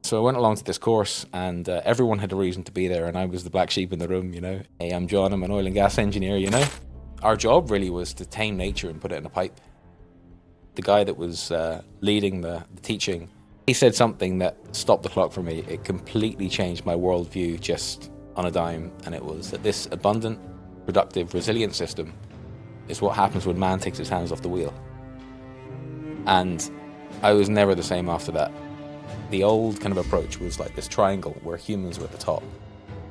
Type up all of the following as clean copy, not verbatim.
So I went along to this course, and everyone had a reason to be there, and I was the black sheep in the room, you know. Hey, I'm John, I'm an oil and gas engineer, you know. Our job really was to tame nature and put it in a pipe. The guy that was leading the teaching, he said something that stopped the clock for me. It completely changed my worldview just on a dime, and it was that this abundant, productive, resilient system is what happens when man takes his hands off the wheel. And I was never the same after that. The old kind of approach was like this triangle where humans were at the top.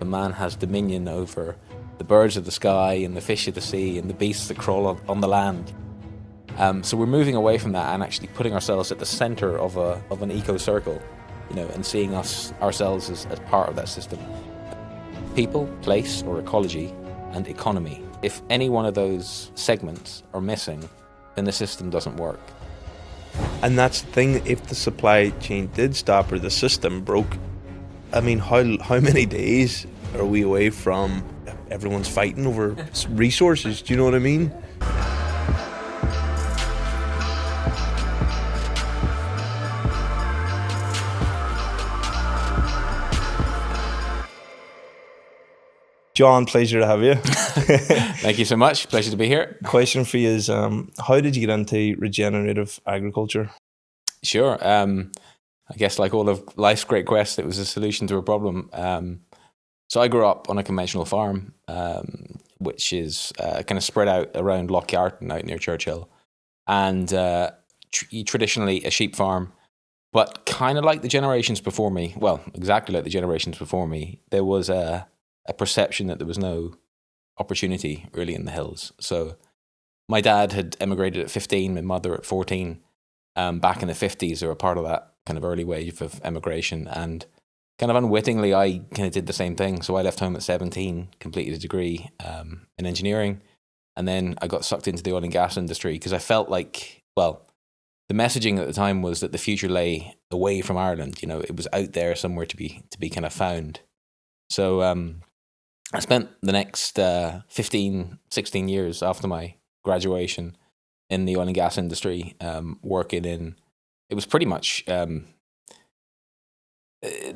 The man has dominion over the birds of the sky and the fish of the sea and the beasts that crawl on the land. So we're moving away from that and actually putting ourselves at the center of an eco-circle, you know, and seeing ourselves as part of that system. People, place, or ecology, and economy. If any one of those segments are missing, then the system doesn't work. And that's the thing, if the supply chain did stop or the system broke, I mean, how many days are we away from everyone's fighting over resources? Do you know what I mean? John, pleasure to have you. Thank you so much. Pleasure to be here. Question for you is, how did you get into regenerative agriculture? Sure. I guess like all of life's great quests, it was a solution to a problem. So I grew up on a conventional farm, which is kind of spread out around Loch Yarton out near Churchill. And traditionally a sheep farm, but kind of like the generations before me, well, exactly like the generations before me, there was a perception that there was no opportunity really in the hills. So my dad had emigrated at 15, my mother at 14, back in the 50s. They were part of that kind of early wave of emigration, and kind of unwittingly I kind of did the same thing. So I left home at 17, completed a degree in engineering, and then I got sucked into the oil and gas industry because I felt like, well, the messaging at the time was that the future lay away from Ireland. You know, it was out there somewhere to be kind of found. So I spent the next 15, 16 years after my graduation in the oil and gas industry, working in, it was pretty much the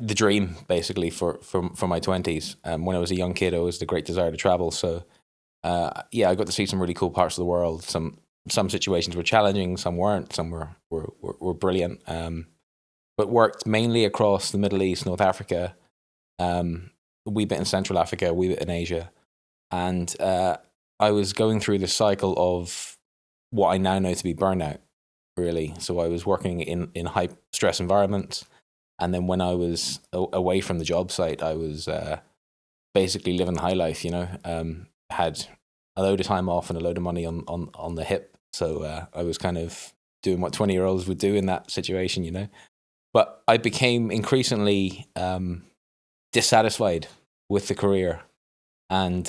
dream basically for my 20s. When I was a young kid, I always had a great desire to travel. So yeah, I got to see some really cool parts of the world. Some situations were challenging, some weren't, some were brilliant. But worked mainly across the Middle East, North Africa, a wee bit in Central Africa, a wee bit in Asia. And I was going through this cycle of what I now know to be burnout, really. So I was working in high stress environments. And then when I was away from the job site, I was basically living the high life, you know, had a load of time off and a load of money on the hip. So I was kind of doing what 20-year-olds would do in that situation, you know. But I became increasingly dissatisfied with the career, and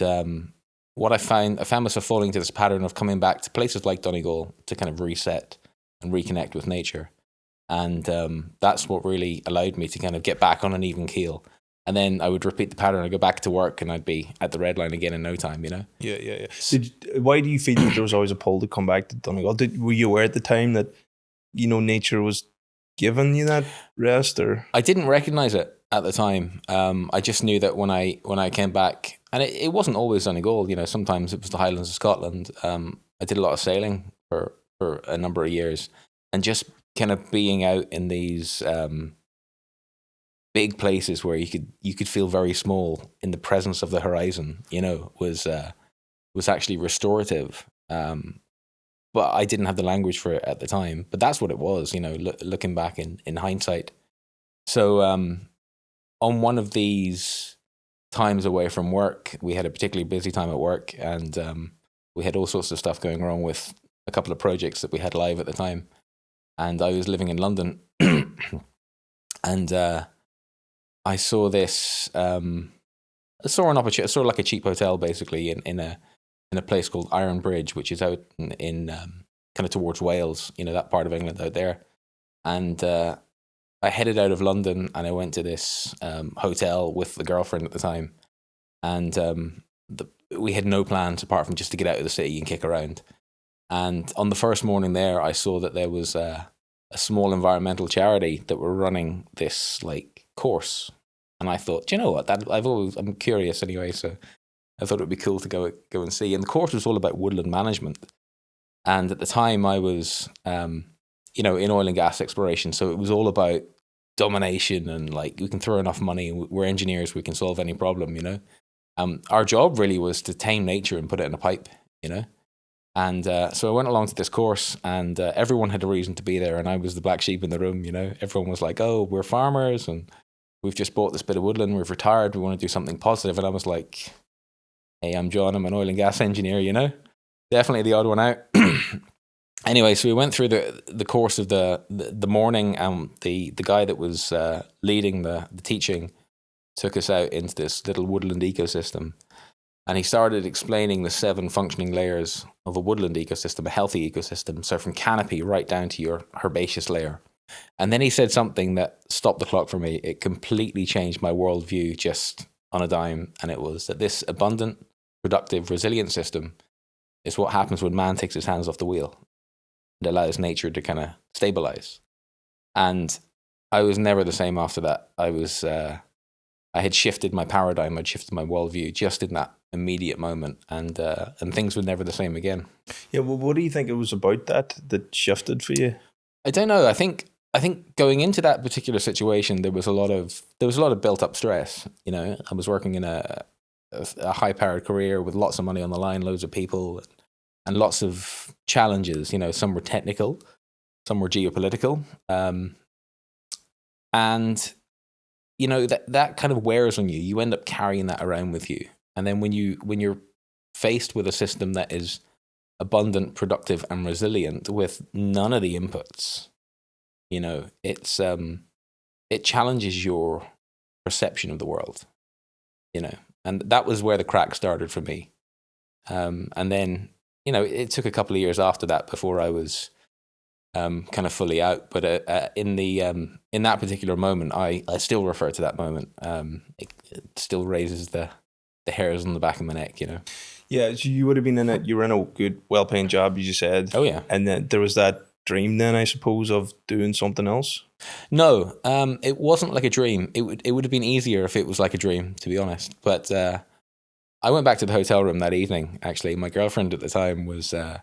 what I found myself falling into this pattern of coming back to places like Donegal to kind of reset and reconnect with nature, and that's what really allowed me to kind of get back on an even keel. And then I would repeat the pattern. I'd go back to work, and I'd be at the red line again in no time, you know. Yeah. Why do you feel that there was always a pull to come back to Donegal? Were you aware at the time that, you know, nature was giving you that rest, or? I didn't recognize it at the time. I just knew that when I came back, and it wasn't always Donegal, you know, sometimes it was the Highlands of Scotland. I did a lot of sailing for a number of years, and just kind of being out in these big places where you could feel very small in the presence of the horizon, you know, was actually restorative. But I didn't have the language for it at the time. But that's what it was, you know, looking back in hindsight. So on one of these times away from work, we had a particularly busy time at work, and we had all sorts of stuff going wrong with a couple of projects that we had live at the time. And I was living in London, and I saw this. I saw an opportunity. I saw like a cheap hotel, basically, in a place called Iron Bridge, which is out in kind of towards Wales, you know, that part of England out there. And I headed out of London, and I went to this hotel with the girlfriend at the time, and we had no plans apart from just to get out of the city and kick around. And on the first morning there, I saw that there was a small environmental charity that were running this like course. And I thought, do you know what? I'm curious anyway, so I thought it would be cool to go and see. And the course was all about woodland management. And at the time, I was, in oil and gas exploration, so it was all about domination and like we can throw enough money. We're engineers; we can solve any problem. Our job really was to tame nature and put it in a pipe. And so I went along to this course, and everyone had a reason to be there, and I was the black sheep in the room. Everyone was like, "Oh, we're farmers, and we've just bought this bit of woodland. We've retired. We want to do something positive." And I was like, "Hey, I'm John. I'm an oil and gas engineer. Definitely the odd one out." Anyway, so we went through the course of the morning, and the guy that was leading the teaching took us out into this little woodland ecosystem. And he started explaining the 7 functioning layers of a woodland ecosystem, a healthy ecosystem. So from canopy right down to your herbaceous layer. And then he said something that stopped the clock for me. It completely changed my worldview just on a dime. And it was that this abundant, productive, resilient system is what happens when man takes his hands off the wheel and allows nature to kind of stabilize. And I was never the same after that. I had shifted my paradigm. I'd shifted my worldview just in that immediate moment, and things were never the same again. Yeah, well, what do you think it was about that shifted for you? I don't know. I think going into that particular situation, there was a lot of built up stress. I was working in a high powered career with lots of money on the line, loads of people, and lots of challenges. Some were technical, some were geopolitical, and that kind of wears on you. You end up carrying that around with you. And then when you're faced with a system that is abundant, productive, and resilient with none of the inputs, it challenges your perception of the world, and that was where the crack started for me. And then, it took a couple of years after that before I was kind of fully out. But in that particular moment, I still refer to that moment. It still raises the hairs on the back of my neck, Yeah, so you would have been you were in a good, well-paying job, you just said. Oh, yeah. And then there was that dream then, I suppose, of doing something else? No, it wasn't like a dream. It would have been easier if it was like a dream, to be honest. But I went back to the hotel room that evening, actually. My girlfriend at the time I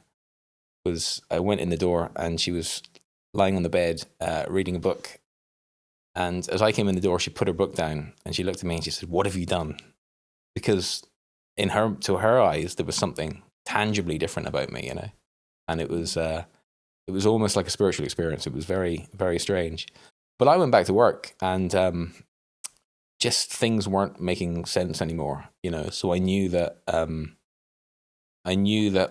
went in the door, and she was lying on the bed reading a book. And as I came in the door, she put her book down, and she looked at me and she said, "What have you done?" Because to her eyes, there was something tangibly different about me, and it was almost like a spiritual experience. It was very, very strange. But I went back to work, and just things weren't making sense anymore, So I knew that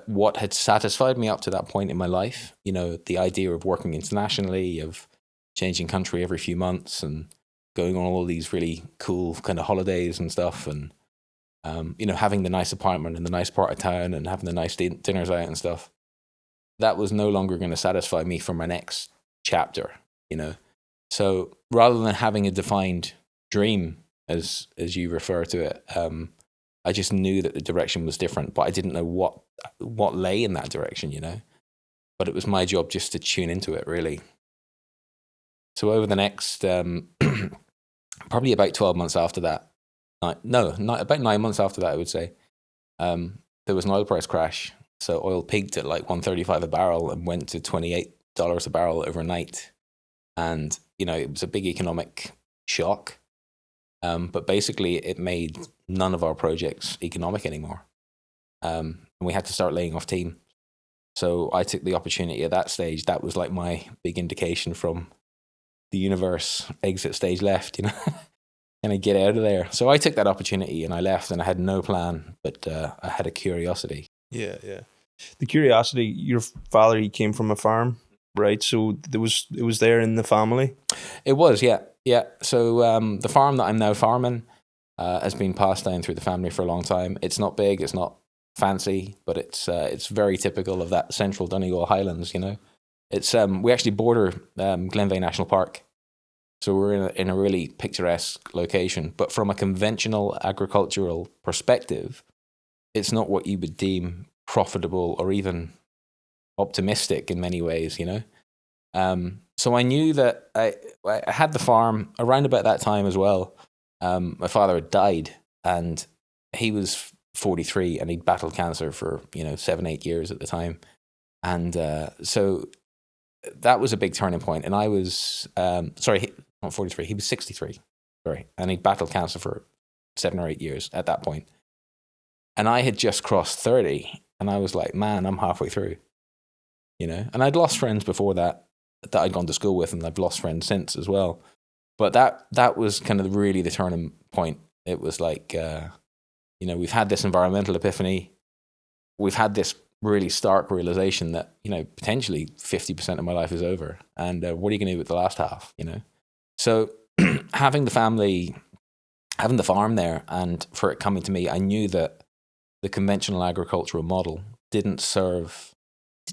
what had satisfied me up to that point in my life, the idea of working internationally, of changing country every few months, and going on all these really cool kind of holidays and stuff, and having the nice apartment in the nice part of town and having the nice dinners out and stuff, that was no longer going to satisfy me for my next chapter, So rather than having a defined dream, as you refer to it, I just knew that the direction was different, but I didn't know what lay in that direction, But it was my job just to tune into it, really. So over the next, probably about 12 months after that, about 9 months after that, I would say, there was an oil price crash. So oil peaked at like $135 a barrel and went to $28 a barrel overnight. And, it was a big economic shock. But basically it made none of our projects economic anymore. And we had to start laying off team. So I took the opportunity at that stage. That was like my big indication from the universe, exit stage left, and I get out of there. So I took that opportunity and I left, and I had no plan, but I had a curiosity. Yeah. The curiosity, your father, he came from a farm, right? So it was there in the family? It was, yeah. Yeah. So the farm that I'm now farming has been passed down through the family for a long time. It's not big, it's not fancy, but it's very typical of that central Donegal Highlands, It's we actually border Glenveigh National Park. So we're in a really picturesque location, but from a conventional agricultural perspective, it's not what you would deem profitable or even optimistic in many ways, So I knew that I had the farm around about that time as well. My father had died, and he was 43, and he'd battled cancer for 7-8 years at the time, and so that was a big turning point. And I was not 43, he was 63, sorry, and he'd battled cancer for 7 or 8 years at that point, and I had just crossed 30, and I was like, man, I'm halfway through, and I'd lost friends before that I'd gone to school with, and I've lost friends since as well. But that was kind of really the turning point. It was like, we've had this environmental epiphany. We've had this really stark realization that, potentially 50% of my life is over. And what are you going to do with the last half, So having the family, having the farm there, and for it coming to me, I knew that the conventional agricultural model didn't serve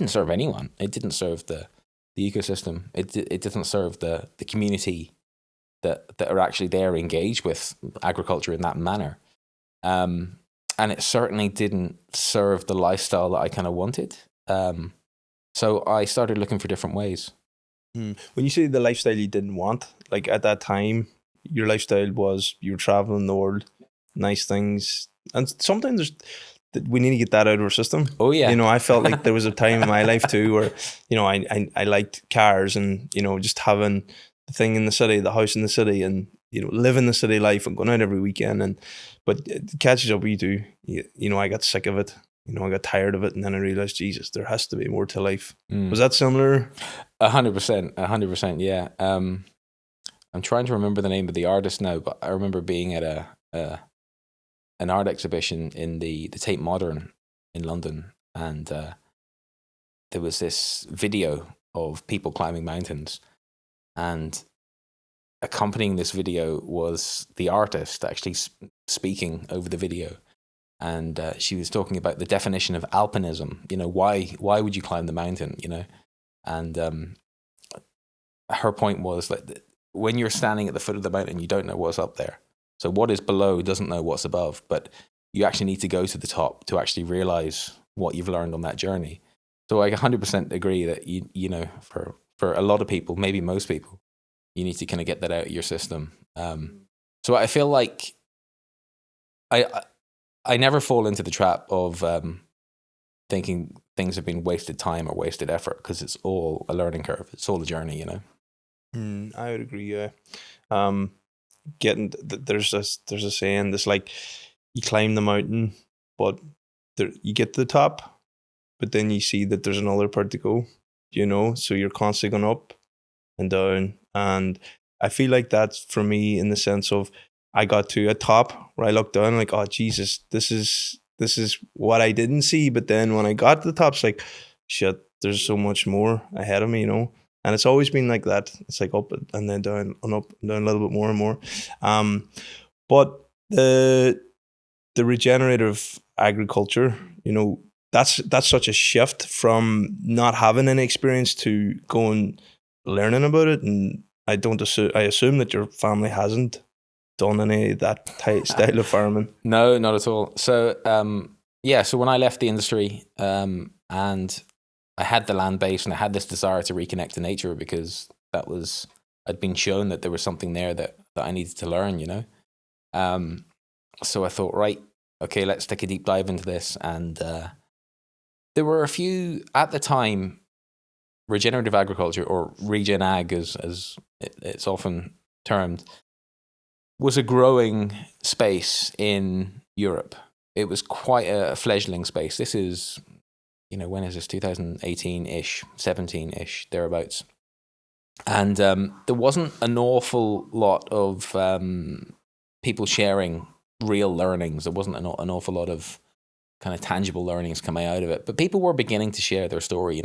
anyone. It didn't serve the ecosystem. It didn't serve the community that are actually there engaged with agriculture in that manner. And it certainly didn't serve the lifestyle that I kind of wanted. So I started looking for different ways. When you say the lifestyle you didn't want, like at that time, your lifestyle was you were traveling the world, nice things. And sometimes we need to get that out of our system. Oh yeah. I felt like there was a time in my life too where, I liked cars and, just having the thing in the city, the house in the city, and, living the city life and going out every weekend. But it catches up with you too. I got sick of it. I got tired of it. And then I realized, Jesus, there has to be more to life. Was that similar? 100%. Yeah. I'm trying to remember the name of the artist now, but I remember being at an art exhibition in the Tate Modern in London, and there was this video of people climbing mountains, and accompanying this video was the artist actually speaking over the video, and she was talking about the definition of alpinism. Why would you climb the mountain? And her point was that when you're standing at the foot of the mountain, you don't know what's up there. So what is below doesn't know what's above, but you actually need to go to the top to actually realize what you've learned on that journey. So I 100% agree that for a lot of people, maybe most people, you need to kind of get that out of your system. So I feel like I never fall into the trap of thinking things have been wasted time or wasted effort, because it's all a learning curve. It's all a journey, I would agree. Yeah. There's a saying that's like, you climb the mountain, but you get to the top, but then you see that there's another part to go, so you're constantly going up and down. And I feel like that's for me in the sense of, I got to a top where I looked down like, oh Jesus, this is what I didn't see. But then when I got to the top, it's like, shit, there's so much more ahead of me, And it's always been like that. It's like up and then down and up and down a little bit more and more. But the regenerative agriculture, that's such a shift from not having any experience to going learning about it. And I assume that your family hasn't done any of that style of farming. No, not at all. So so when I left the industry, and I had the land base and I had this desire to reconnect to nature, because I'd been shown that there was something there that I needed to learn, So I thought, right, okay, let's take a deep dive into this. And there were a few, at the time, regenerative agriculture, or regen ag as it's often termed, was a growing space in Europe. It was quite a fledgling space. This is, when is this? 2018-ish, 17-ish, thereabouts. And there wasn't an awful lot of people sharing real learnings. There wasn't an awful lot of kind of tangible learnings coming out of it. But people were beginning to share their story,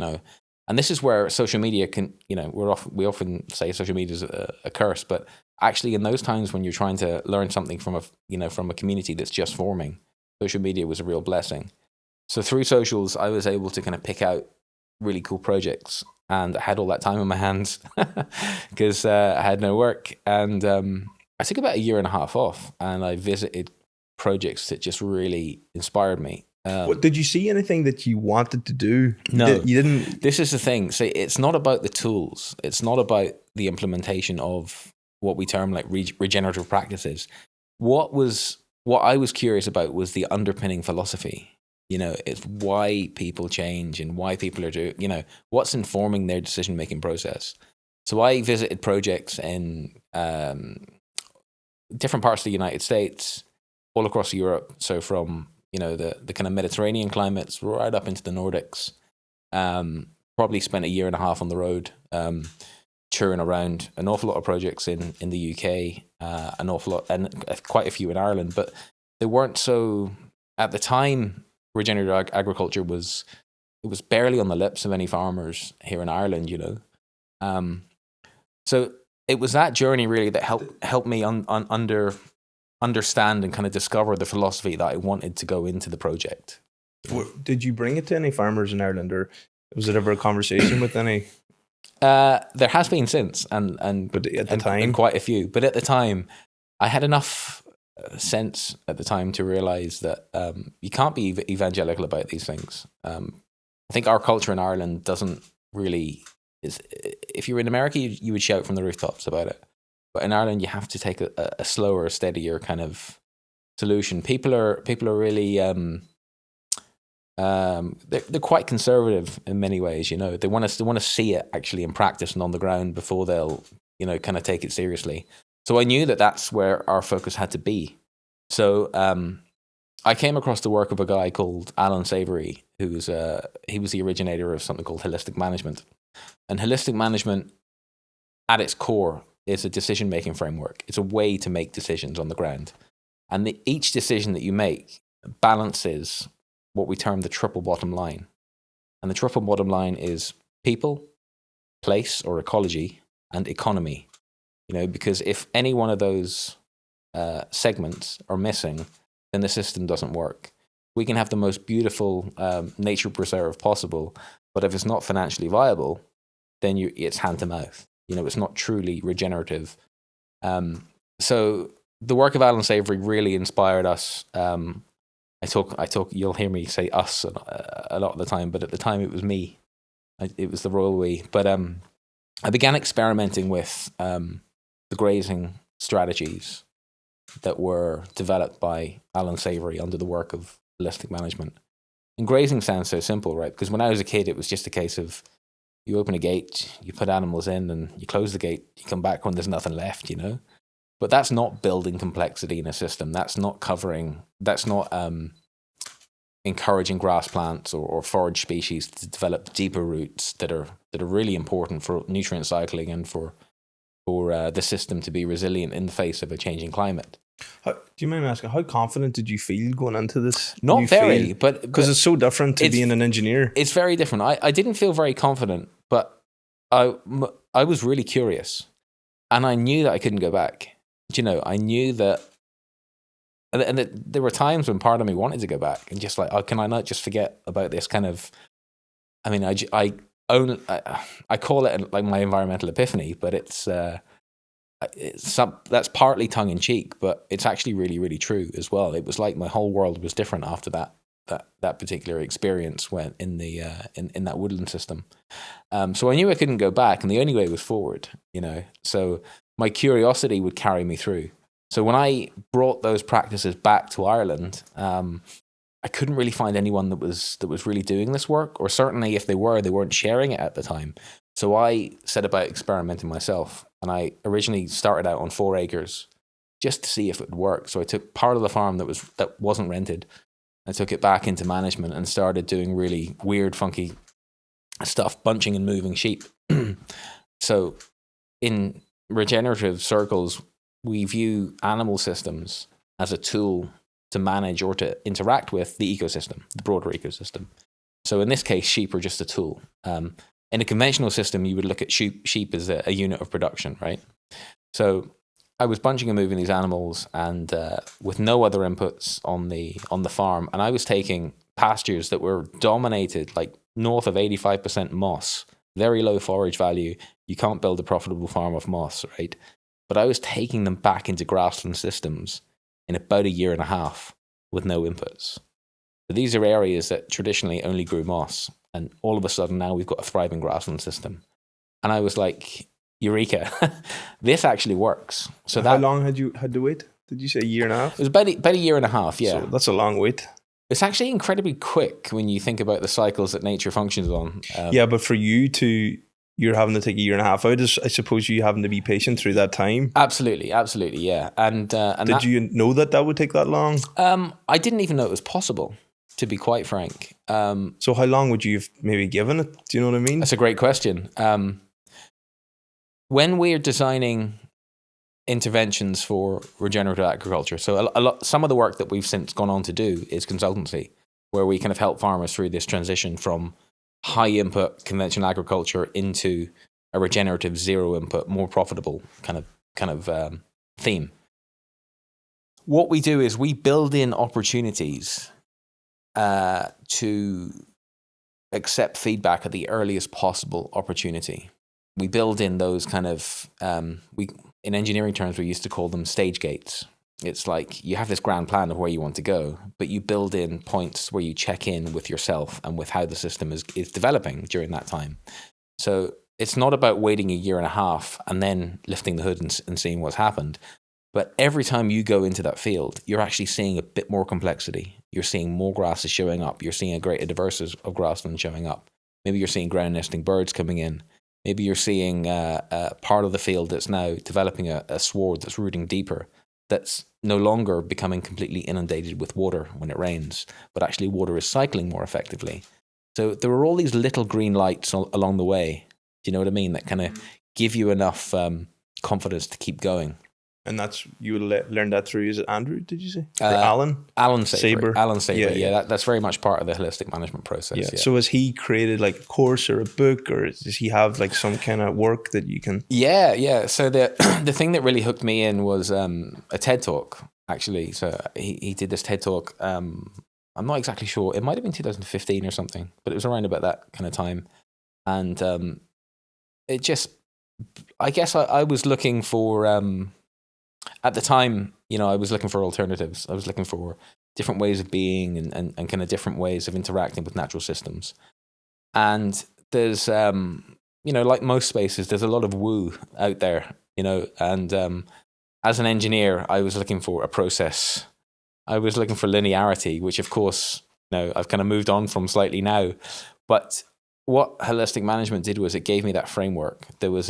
And this is where social media can, we often say social media is a curse, but actually in those times when you're trying to learn something from a community that's just forming, social media was a real blessing. So through socials, I was able to kind of pick out really cool projects, and I had all that time in my hands because I had no work. And I took about 1.5 years off, and I visited projects that just really inspired me. Did you see anything that you wanted to do? No. You didn't. This is the thing. So it's not about the tools. It's not about the implementation of what we term like regenerative practices. What I was curious about was the underpinning philosophy. It's why people change and why people are doing, what's informing their decision-making process. So I visited projects in different parts of the United States, all across Europe. So from, the kind of Mediterranean climates right up into the Nordics. Probably spent a year and a half on the road, touring around an awful lot of projects in the UK, an awful lot, and quite a few in Ireland, but they weren't so, at the time, regenerative agriculture was barely on the lips of any farmers here in Ireland, So it was that journey really that helped me understand and kind of discover the philosophy that I wanted to go into the project. Did you bring it to any farmers in Ireland, or was it ever a conversation with any? There has been since, but at the time, and quite a few. But at the time, I had enough sense at the time to realize that you can't be evangelical about these things. I think our culture in Ireland doesn't really. If you were in America, you would shout from the rooftops about it. But in Ireland, you have to take a slower, steadier kind of solution. People are really they're quite conservative in many ways. They want to see it actually in practice and on the ground before they'll kind of take it seriously. So I knew that that's where our focus had to be. So I came across the work of a guy called Alan Savory, he was the originator of something called holistic management. And holistic management, at its core, is a decision-making framework. It's a way to make decisions on the ground. And each decision that you make balances what we term the triple bottom line. And the triple bottom line is people, place or ecology, and economy. Because if any one of those segments are missing, then the system doesn't work. We can have the most beautiful nature preserve possible, but if it's not financially viable, then it's hand to mouth. It's not truly regenerative. So the work of Alan Savory really inspired us. I talk. You'll hear me say us a lot of the time, but at the time it was me. It was the royal we. But I began experimenting with the grazing strategies that were developed by Alan Savory under the work of holistic management. And grazing sounds so simple, right? Because when I was a kid, it was just a case of you open a gate, you put animals in, and you close the gate, you come back when there's nothing left, But that's not building complexity in a system. That's not encouraging grass plants or forage species to develop deeper roots that are really important for nutrient cycling and for the system to be resilient in the face of a changing climate. Do you mind me asking, how confident did you feel going into this? Not very, but because it's so different to being an engineer. It's very different. I didn't feel very confident, but I was really curious, and I knew that I couldn't go back. I knew that, and that there were times when part of me wanted to go back and just like, oh, can I not just forget about this kind of? I mean, I call it like my environmental epiphany, but it's that's partly tongue in cheek, but it's actually really, really true as well. It was like my whole world was different after that particular experience when in the in that woodland system. So I knew I couldn't go back, and the only way was forward. So my curiosity would carry me through. So when I brought those practices back to Ireland, I couldn't really find anyone that was really doing this work, or certainly if they weren't sharing it at the time. So I set about experimenting myself, and I originally started out on 4 acres just to see if it would work. So I took part of the farm that wasn't rented, I took it back into management and started doing really weird, funky stuff, bunching and moving sheep. So in regenerative circles, we view animal systems as a tool to manage or to interact with the ecosystem, the broader ecosystem. So in this case, sheep are just a tool. In a conventional system, you would look at sheep as a unit of production, right? So I was bunching and moving these animals, and with no other inputs on the farm, and I was taking pastures that were dominated, like north of 85% moss, very low forage value. You can't build a profitable farm off moss, right? But I was taking them back into grassland systems in about a year and a half with no inputs. But these are areas that traditionally only grew moss. And all of a sudden now we've got a thriving grassland system. And I was like, eureka, this actually works. So how long had you had to wait? Did you say a year and a half? It was about a year and a half, yeah. So that's a long wait. It's actually incredibly quick when you think about the cycles that nature functions on. Yeah, but for you're having to take a year and a half out. I suppose you having to be patient through that time. Absolutely, yeah. And did you know that would take that long? I didn't even know it was possible, to be quite frank. So how long would you have maybe given it? Do you know what I mean? That's a great question. When we're designing interventions for regenerative agriculture, so some of the work that we've since gone on to do is consultancy, where we kind of help farmers through this transition from high input conventional agriculture into a regenerative zero input, more profitable kind of theme. What we do is we build in opportunities to accept feedback at the earliest possible opportunity. We build in those kind of, in engineering terms, we used to call them stage gates. It's like you have this grand plan of where you want to go, but you build in points where you check in with yourself and with how the system is developing during that time. So it's not about waiting a year and a half and then lifting the hood and seeing what's happened. But every time you go into that field, you're actually seeing a bit more complexity. You're seeing more grasses showing up. You're seeing a greater diversity of grassland showing up. Maybe you're seeing ground nesting birds coming in. Maybe you're seeing a part of the field that's now developing a sward that's rooting deeper, that's no longer becoming completely inundated with water when it rains, but actually water is cycling more effectively. So there are all these little green lights along the way, do you know what I mean, that kind of give you enough confidence to keep going. And that's, you learned that through, is it Andrew, did you say? Or Alan? Alan Saber. Alan Saber, yeah. That's very much part of the holistic management process. Yeah. So has he created like a course or a book, or does he have like some kind of work that you can... Yeah. So the thing that really hooked me in was a TED Talk, actually. So he did this TED Talk, I'm not exactly sure, it might have been 2015 or something, but it was around about that kind of time. And it just, I guess I was looking for... at the time, I was looking for alternatives. I was looking for different ways of being and kind of different ways of interacting with natural systems. And there's, like most spaces, there's a lot of woo out there, and as an engineer, I was looking for a process. I was looking for linearity, which of course, I've kind of moved on from slightly now. But what holistic management did was it gave me that framework. There was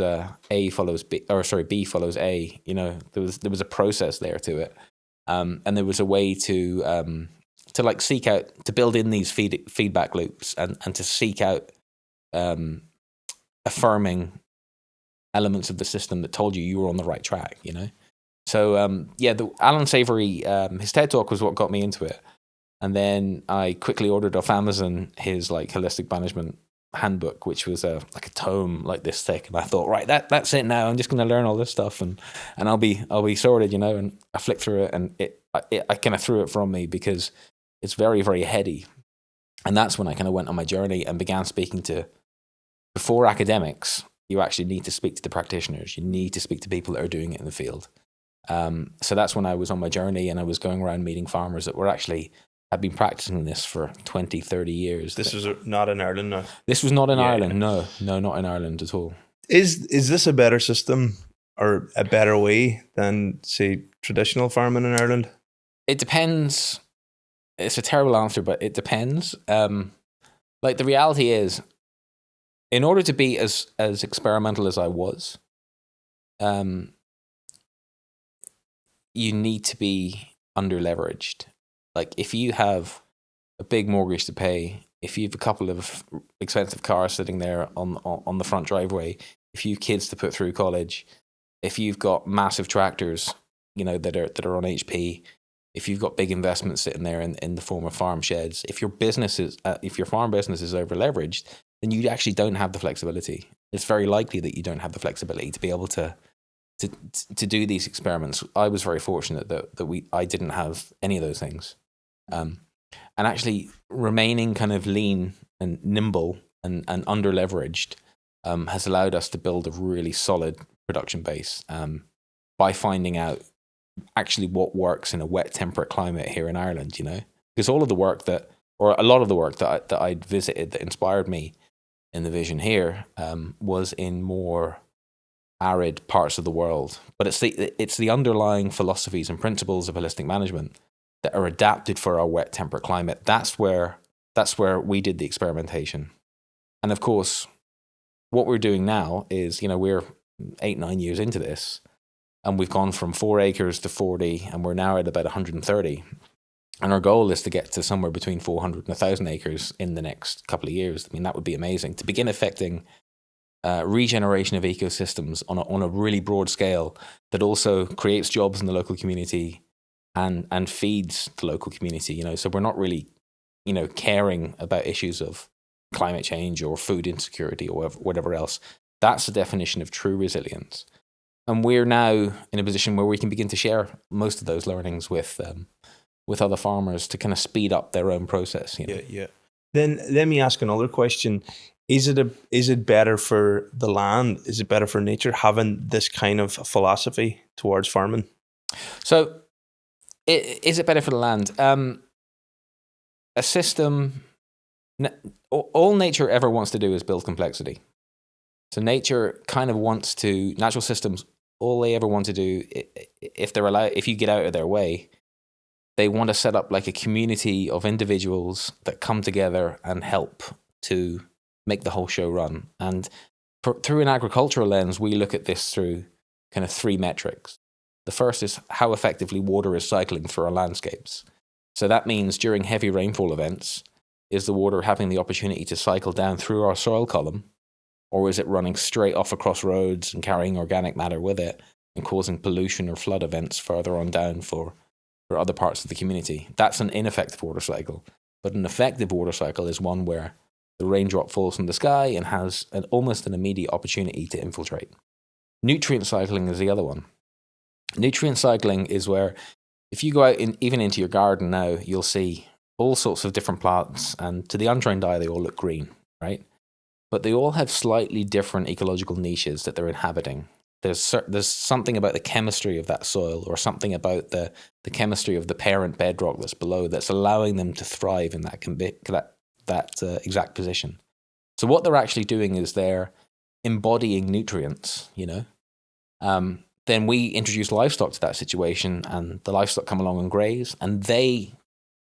B follows A. There was a process there to it, and there was a way to like seek out, to build in these feedback loops and to seek out affirming elements of the system that told you were on the right track. So the Alan Savory, his TED Talk was what got me into it, and then I quickly ordered off Amazon his like holistic management handbook, which was like a tome like this thick, and I thought, right, that's it now. I'm just going to learn all this stuff, and I'll be sorted, And I flicked through it, and I kind of threw it from me because it's very, very heady. And that's when I kind of went on my journey and began speaking to, before academics, you actually need to speak to the practitioners. You need to speak to people that are doing it in the field. So that's when I was on my journey, and I was going around meeting farmers that were actually had been practicing this for 20, 30 years. This was not in Ireland, no? This was not in Ireland, no, not in Ireland at all. Is this a better system or a better way than, say, traditional farming in Ireland? It depends. It's a terrible answer, but it depends. Like the reality is, in order to be as experimental as I was, you need to be under-leveraged. Like if you have a big mortgage to pay, if you have a couple of expensive cars sitting there on the front driveway, if you have kids to put through college, if you've got massive tractors, that are on HP, if you've got big investments sitting there in the form of farm sheds, if your farm business is over leveraged, then you actually don't have the flexibility. It's very likely that you don't have the flexibility to be able to do these experiments. I was very fortunate that I didn't have any of those things. And actually remaining kind of lean and nimble and under leveraged has allowed us to build a really solid production base by finding out actually what works in a wet temperate climate here in Ireland, because all of the work that or a lot of the work that I'd visited that inspired me in the vision here was in more arid parts of the world. But it's the underlying philosophies and principles of holistic management that are adapted for our wet temperate climate. That's where we did the experimentation. And of course, what we're doing now is, we're 8-9 years into this, and we've gone from 4 acres to 40, and we're now at about 130. And our goal is to get to somewhere between 400 and 1,000 acres in the next couple of years. I mean, that would be amazing to begin affecting regeneration of ecosystems on a really broad scale that also creates jobs in the local community and feeds the local community. So we're not really, caring about issues of climate change or food insecurity or whatever else. That's the definition of true resilience. And we're now in a position where we can begin to share most of those learnings with other farmers to kind of speed up their own process. Yeah. Then let me ask another question. Is it better for the land? Is it better for nature having this kind of philosophy towards farming? So, is it better for the land? A system, all nature ever wants to do is build complexity. So nature kind of wants to, natural systems, all they ever want to do, if you get out of their way, they want to set up like a community of individuals that come together and help to make the whole show run. And through an agricultural lens, we look at this through kind of 3 metrics. The first is how effectively water is cycling through our landscapes. So that means during heavy rainfall events, is the water having the opportunity to cycle down through our soil column, or is it running straight off across roads and carrying organic matter with it and causing pollution or flood events further on down for other parts of the community? That's an ineffective water cycle. But an effective water cycle is one where the raindrop falls from the sky and has almost an immediate opportunity to infiltrate. Nutrient cycling is the other one. Nutrient cycling is where if you go out even into your garden now, you'll see all sorts of different plants, and to the untrained eye, they all look green, right? But they all have slightly different ecological niches that they're inhabiting. There's something about the chemistry of that soil, or something about the chemistry of the parent bedrock that's below, that's allowing them to thrive in that exact position. So what they're actually doing is they're embodying nutrients, Then we introduce livestock to that situation, and the livestock come along and graze, and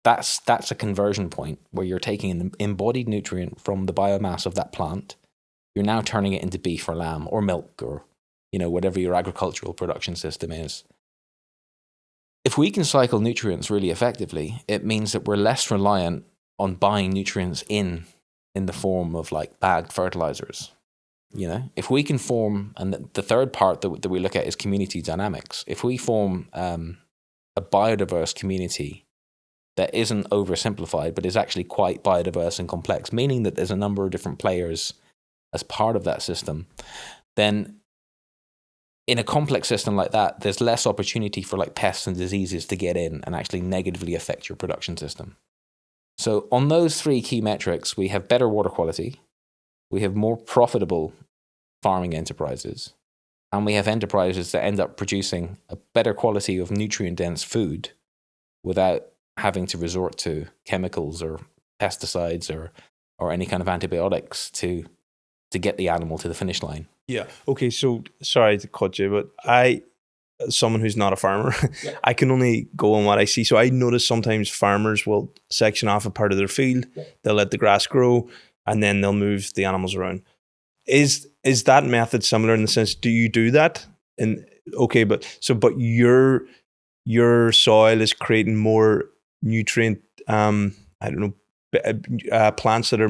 that's a conversion point where you're taking an embodied nutrient from the biomass of that plant. You're now turning it into beef or lamb or milk or, whatever your agricultural production system is. If we can cycle nutrients really effectively, it means that we're less reliant on buying nutrients in the form of like bagged fertilizers. If we can form, and the third part that we look at is community dynamics. If we form a biodiverse community that isn't oversimplified, but is actually quite biodiverse and complex, meaning that there's a number of different players as part of that system, then in a complex system like that, there's less opportunity for like pests and diseases to get in and actually negatively affect your production system. So on those 3 key metrics, we have better water quality, we have more profitable farming enterprises, and we have enterprises that end up producing a better quality of nutrient-dense food without having to resort to chemicals or pesticides or any kind of antibiotics to get the animal to the finish line. Yeah. Okay, so sorry to cut you, but as someone who's not a farmer, yeah, I can only go on what I see. So I notice sometimes farmers will section off a part of their field, yeah, they'll let the grass grow, and then they'll move the animals around. Is that method similar in the sense, do you do that? And okay, but your soil is creating more nutrient, plants that are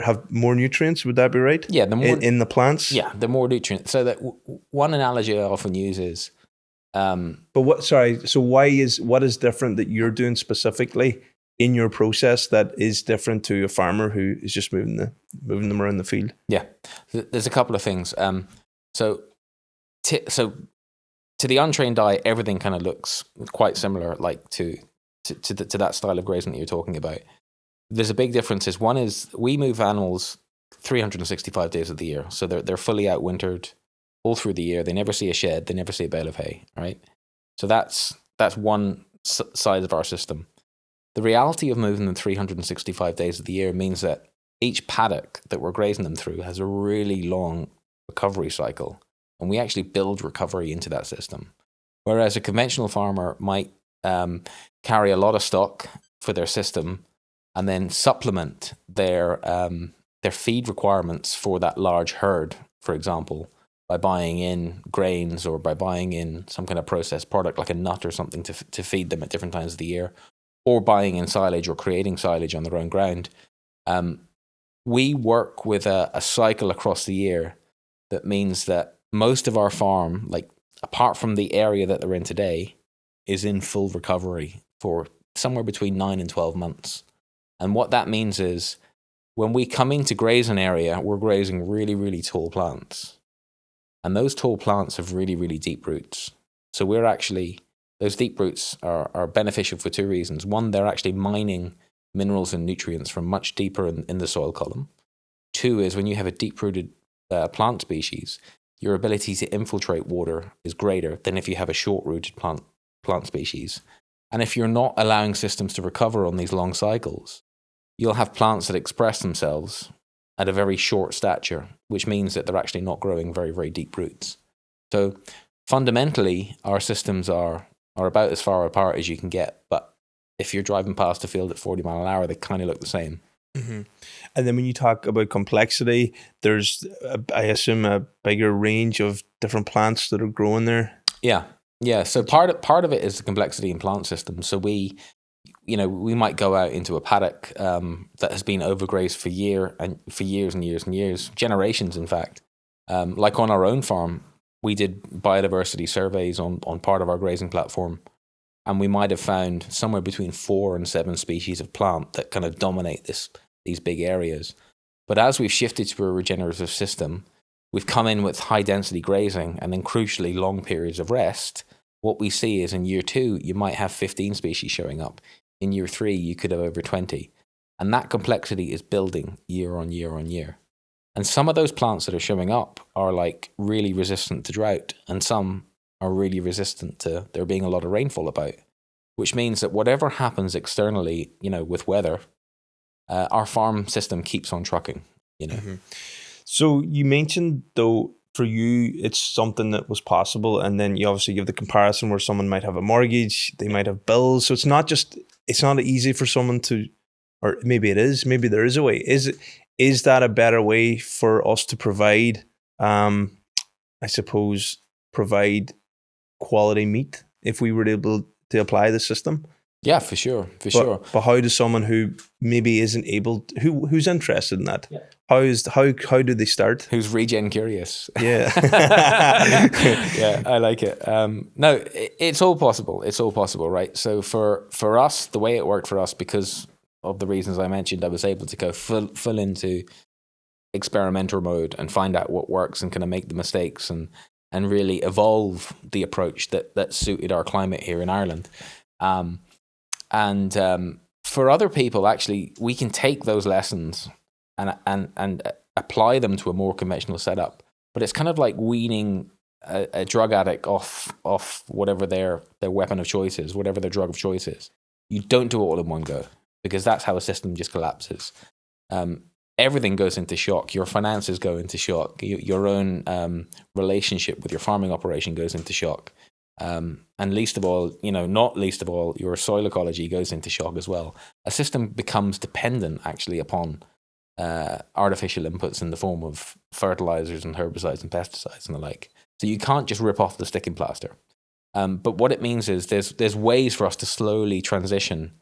have more nutrients. Would that be right? Yeah, the more in the plants. Yeah, the more nutrients. So that one analogy I often use is. But what? Sorry. So what is different that you're doing specifically in your process that is different to a farmer who is just moving them around the field? Yeah, there's a couple of things. So to the untrained eye, everything kind of looks quite similar, like to that style of grazing that you're talking about. There's a big difference. One is we move animals 365 days of the year, so they're fully outwintered all through the year. They never see a shed, they never see a bale of hay, right? So that's one side of our system. the reality of moving them 365 days of the year means that each paddock that we're grazing them through has a really long recovery cycle. And we actually build recovery into that system. Whereas a conventional farmer might carry a lot of stock for their system and then supplement their feed requirements for that large herd, for example, by buying in grains or by buying in some kind of processed product like a nut or something to feed them at different times of the year, or buying in silage or creating silage on their own ground. We work with a cycle across the year that means that most of our farm, like apart from the area that they're in today, is in full recovery for somewhere between 9 and 12 months. And what that means is when we come in to graze an area, we're grazing really, really tall plants. And those tall plants have really, really deep roots. So those deep roots are beneficial for two reasons. One, they're actually mining minerals and nutrients from much deeper in the soil column. Two is when you have a deep-rooted plant species, your ability to infiltrate water is greater than if you have a short-rooted plant species. And if you're not allowing systems to recover on these long cycles, you'll have plants that express themselves at a very short stature, which means that they're actually not growing very, very deep roots. So fundamentally, our systems are about as far apart as you can get. But if you're driving past a field at 40 mile an hour, they kind of look the same. Mm-hmm. And then when you talk about complexity, there's, I assume, a bigger range of different plants that are growing there. Yeah. So part of it is the complexity in plant systems. So we might go out into a paddock that has been overgrazed for years and years, generations, in fact. Like on our own farm, we did biodiversity surveys on part of our grazing platform, and we might have found somewhere between 4 and 7 species of plant that kind of dominate these big areas. But as we've shifted to a regenerative system, we've come in with high density grazing and then crucially long periods of rest. What we see is in year 2, you might have 15 species showing up. In year 3, you could have over 20. And that complexity is building year on year on year. And some of those plants that are showing up are like really resistant to drought, and some are really resistant to there being a lot of rainfall about, which means that whatever happens externally, with weather, our farm system keeps on trucking, Mm-hmm. So you mentioned, though, for you, it's something that was possible. And then you obviously give the comparison where someone might have a mortgage, they might have bills. So it's not easy for someone to, or maybe it is, maybe there is a way. Is that a better way for us to provide, provide quality meat if we were able to apply the system? Yeah, for sure. But how does someone who maybe isn't able, who's interested in that? Yeah. How do they start? Who's regen curious? Yeah. Yeah, I like it. No, it's all possible. It's all possible, right? So for us, the way it worked for us, because of the reasons I mentioned, I was able to go full into experimenter mode and find out what works and kind of make the mistakes and really evolve the approach that suited our climate here in Ireland. For other people, actually, we can take those lessons and apply them to a more conventional setup. But it's kind of like weaning a drug addict off whatever their weapon of choice is, whatever their drug of choice is. You don't do it all in one go, because that's how a system just collapses. Everything goes into shock. Your finances go into shock. Your own relationship with your farming operation goes into shock. And not least of all, your soil ecology goes into shock as well. A system becomes dependent actually upon artificial inputs in the form of fertilizers and herbicides and pesticides and the like. So you can't just rip off the sticking plaster. But what it means is there's ways for us to slowly transition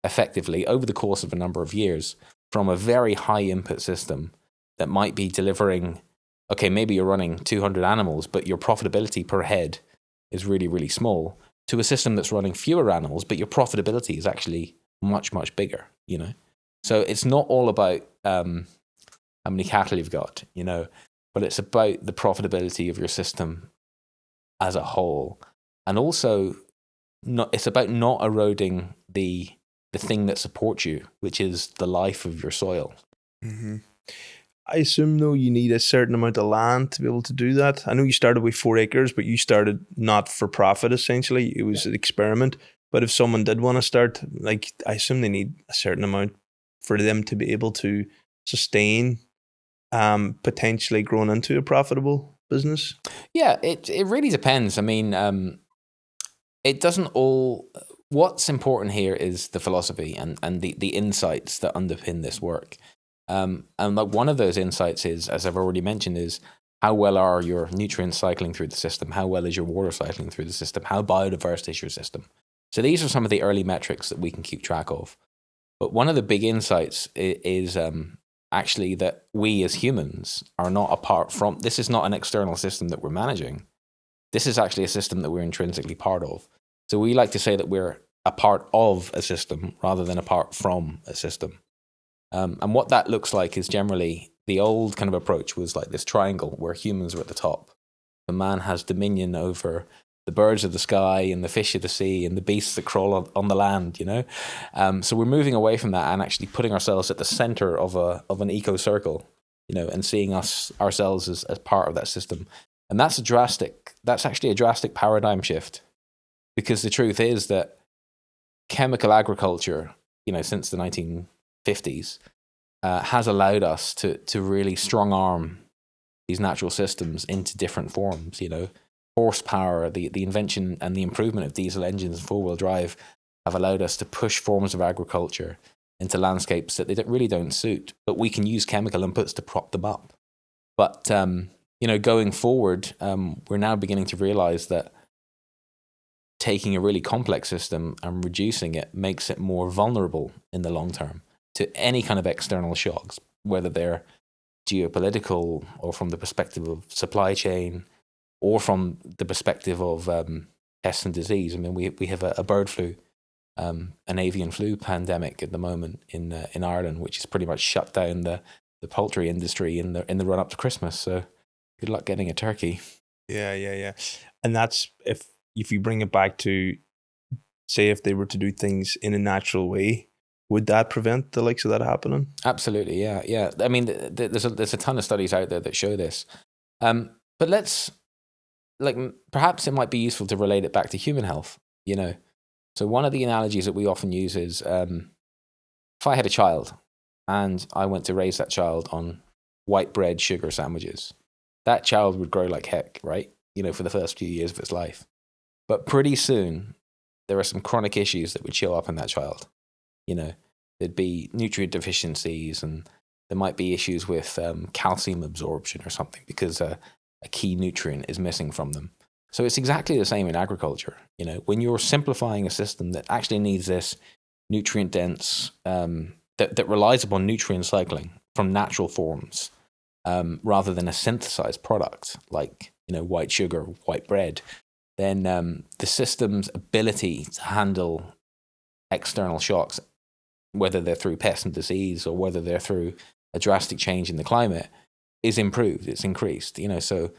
effectively over the course of a number of years from a very high input system that might be delivering, okay, maybe you're running 200 animals, but your profitability per head is really, really small, to a system that's running fewer animals, but your profitability is actually much, much bigger, So it's not all about how many cattle you've got, but it's about the profitability of your system as a whole. And also, it's about not eroding the thing that supports you, which is the life of your soil. Mm-hmm. I assume, though, you need a certain amount of land to be able to do that. I know you started with 4 acres, but you started not for profit, essentially. It was an experiment. But if someone did want to start, like, I assume they need a certain amount for them to be able to sustain potentially growing into a profitable business. Yeah, it really depends. I mean, it doesn't all. What's important here is the philosophy and the insights that underpin this work. And like one of those insights is, as I've already mentioned, is how well are your nutrients cycling through the system? How well is your water cycling through the system? How biodiverse is your system? So these are some of the early metrics that we can keep track of. But one of the big insights is actually that we as humans are not apart from, this is not an external system that we're managing. This is actually a system that we're intrinsically part of. So we like to say that we're a part of a system rather than apart from a system. And what that looks like is generally the old kind of approach was like this triangle where humans are at the top. The man has dominion over the birds of the sky and the fish of the sea and the beasts that crawl on the land, you know? So we're moving away from that and actually putting ourselves at the center of an eco circle, you know, and seeing ourselves as part of that system. And that's actually a drastic paradigm shift, because the truth is that chemical agriculture, you know, since the 1950s, has allowed us to really strong arm these natural systems into different forms, you know. Horsepower, the invention and the improvement of diesel engines and four-wheel drive have allowed us to push forms of agriculture into landscapes that they really don't suit, but we can use chemical inputs to prop them up. But, you know, going forward, we're now beginning to realize that taking a really complex system and reducing it makes it more vulnerable in the long term to any kind of external shocks, whether they're geopolitical or from the perspective of supply chain, or from the perspective of pests and disease. I mean, we have a bird flu, an avian flu pandemic at the moment in Ireland, which has pretty much shut down the poultry industry in the run up to Christmas. So good luck getting a turkey. Yeah. And that's if you bring it back to, say, if they were to do things in a natural way, would that prevent the likes of that happening? Absolutely, yeah. I mean, there's a ton of studies out there that show this. But let's, like, perhaps it might be useful to relate it back to human health, you know. So one of the analogies that we often use is if I had a child and I went to raise that child on white bread sugar sandwiches, that child would grow like heck, right? You know, for the first few years of its life. But pretty soon, there are some chronic issues that would show up in that child. You know, there'd be nutrient deficiencies, and there might be issues with calcium absorption or something because a key nutrient is missing from them. So it's exactly the same in agriculture. You know, when you're simplifying a system that actually needs this nutrient dense, that relies upon nutrient cycling from natural forms, rather than a synthesized product like, you know, white sugar, white bread, then the system's ability to handle external shocks, whether they're through pest and disease or whether they're through a drastic change in the climate, is improved. It's increased. You know, so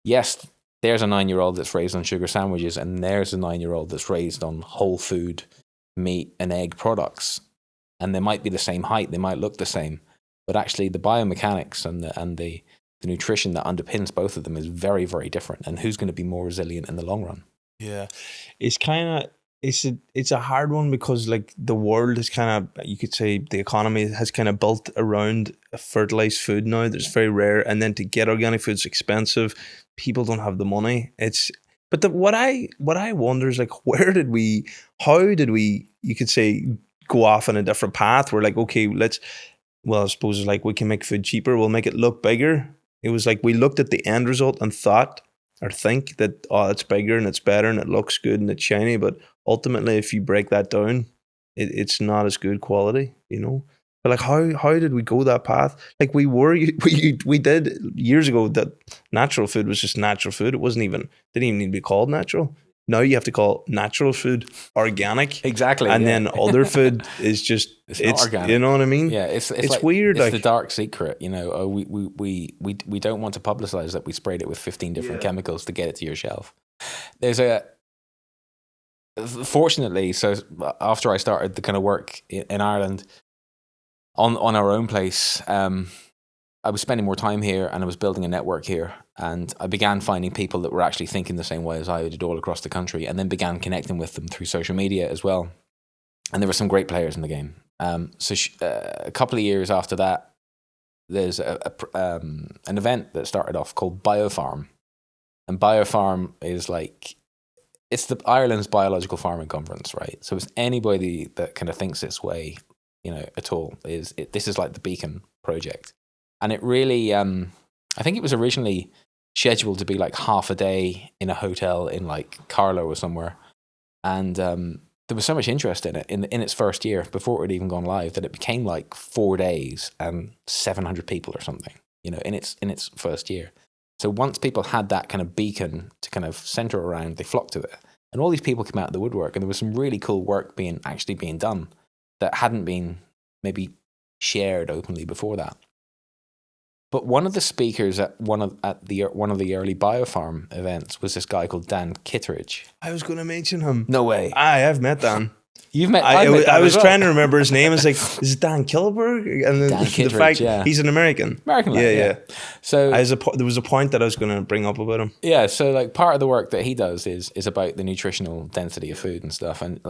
yes, there's a 9-year-old that's raised on sugar sandwiches, and there's a 9-year-old that's raised on whole food meat and egg products, and they might be the same height, they might look the same, but actually the biomechanics and the nutrition that underpins both of them is very, very different. And who's going to be more resilient in the long run? Yeah, it's kind of it's a hard one because, like, the world is kind of, you could say the economy has kind of built around fertilized food now. That's very rare, and then to get organic food is expensive. People don't have the money. What I wonder is, like, how did we, you could say, go off on a different path? We're like, okay, I suppose it's like we can make food cheaper. We'll make it look bigger. It was like we looked at the end result and thought or think that, oh, it's bigger and it's better and it looks good and it's shiny. But ultimately, if you break that down, it's not as good quality, you know. But like, how did we go that path? Like we did years ago that natural food was just natural food. Didn't even need to be called natural. Now you have to call natural food organic. Exactly. And then other food is just, it's not organic. You know what I mean? Yeah, it's like, weird. It's like the dark secret, you know. We don't want to publicize that we sprayed it with 15 different chemicals to get it to your shelf. Fortunately, so after I started the kind of work in Ireland on our own place, I was spending more time here and I was building a network here, and I began finding people that were actually thinking the same way as I did all across the country, and then began connecting with them through social media as well. And there were some great players in the game. A couple of years after that, there's an event that started off called Biofarm. And Biofarm is like, it's the Ireland's biological farming conference, right? So it's anybody that kind of thinks this way, at all, this is like the beacon project. And it really, I think it was originally scheduled to be like half a day in a hotel in like Carlow or somewhere. And there was so much interest in it in its first year before it had even gone live that it became like 4 days and 700 people or something, in its first year. So once people had that kind of beacon to kind of center around, they flocked to it. And all these people came out of the woodwork, and there was some really cool work being done that hadn't been maybe shared openly before that. But one of the speakers at one of the early Biofarm events was this guy called Dan Kittredge. I was going to mention him. No way. I've met Dan. You've met. I was trying to remember his name. It's like, is it Dan Kilberg? And Dan Kittredge, he's an American. Yeah. So there was a point that I was going to bring up about him. Yeah. So like part of the work that he does is about the nutritional density of food and stuff, and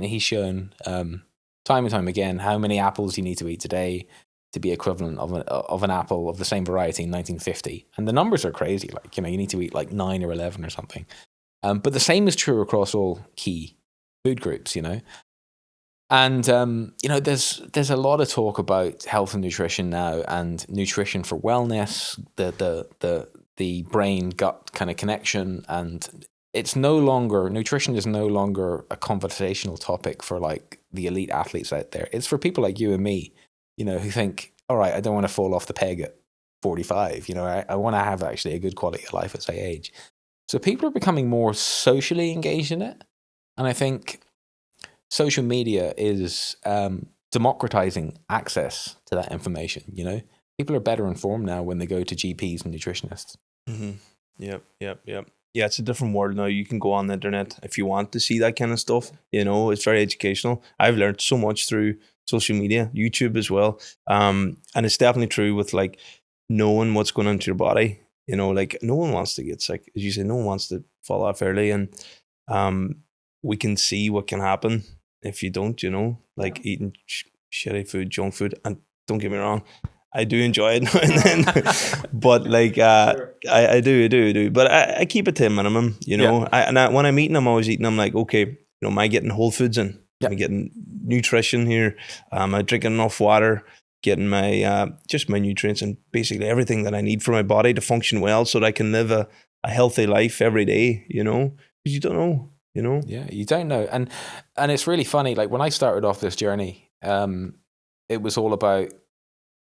he's shown time and time again how many apples you need to eat today to be equivalent of an apple of the same variety in 1950. And the numbers are crazy. Like, you need to eat like 9 or 11 or something. But the same is true across all key food groups, And, there's a lot of talk about health and nutrition now, and nutrition for wellness, the brain-gut kind of connection. And nutrition is no longer a conversational topic for like the elite athletes out there. It's for people like you and me, who think, all right, I don't want to fall off the peg at 45. I want to have actually a good quality of life as I age. So people are becoming more socially engaged in it. And I think social media is democratizing access to that information. People are better informed now when they go to GPs and nutritionists. Mm-hmm. Yep. Yeah, it's a different world now. You can go on the internet if you want to see that kind of stuff. It's very educational. I've learned so much through social media, YouTube as well. And it's definitely true with like knowing what's going on to your body. Like no one wants to get sick. As you say, no one wants to fall off early. And we can see what can happen if you don't, like eating shitty food, junk food. And don't get me wrong, I do enjoy it now and then. But like, I do. But I keep it to a minimum, when I'm eating, I'm always eating, I'm like, okay, am I getting whole foods in? Am I getting nutrition here? Am I drinking enough water? Getting my, just my nutrients and basically everything that I need for my body to function well so that I can live a healthy life every day, because you don't know. Yeah, you don't know. And it's really funny. Like when I started off this journey, it was all about,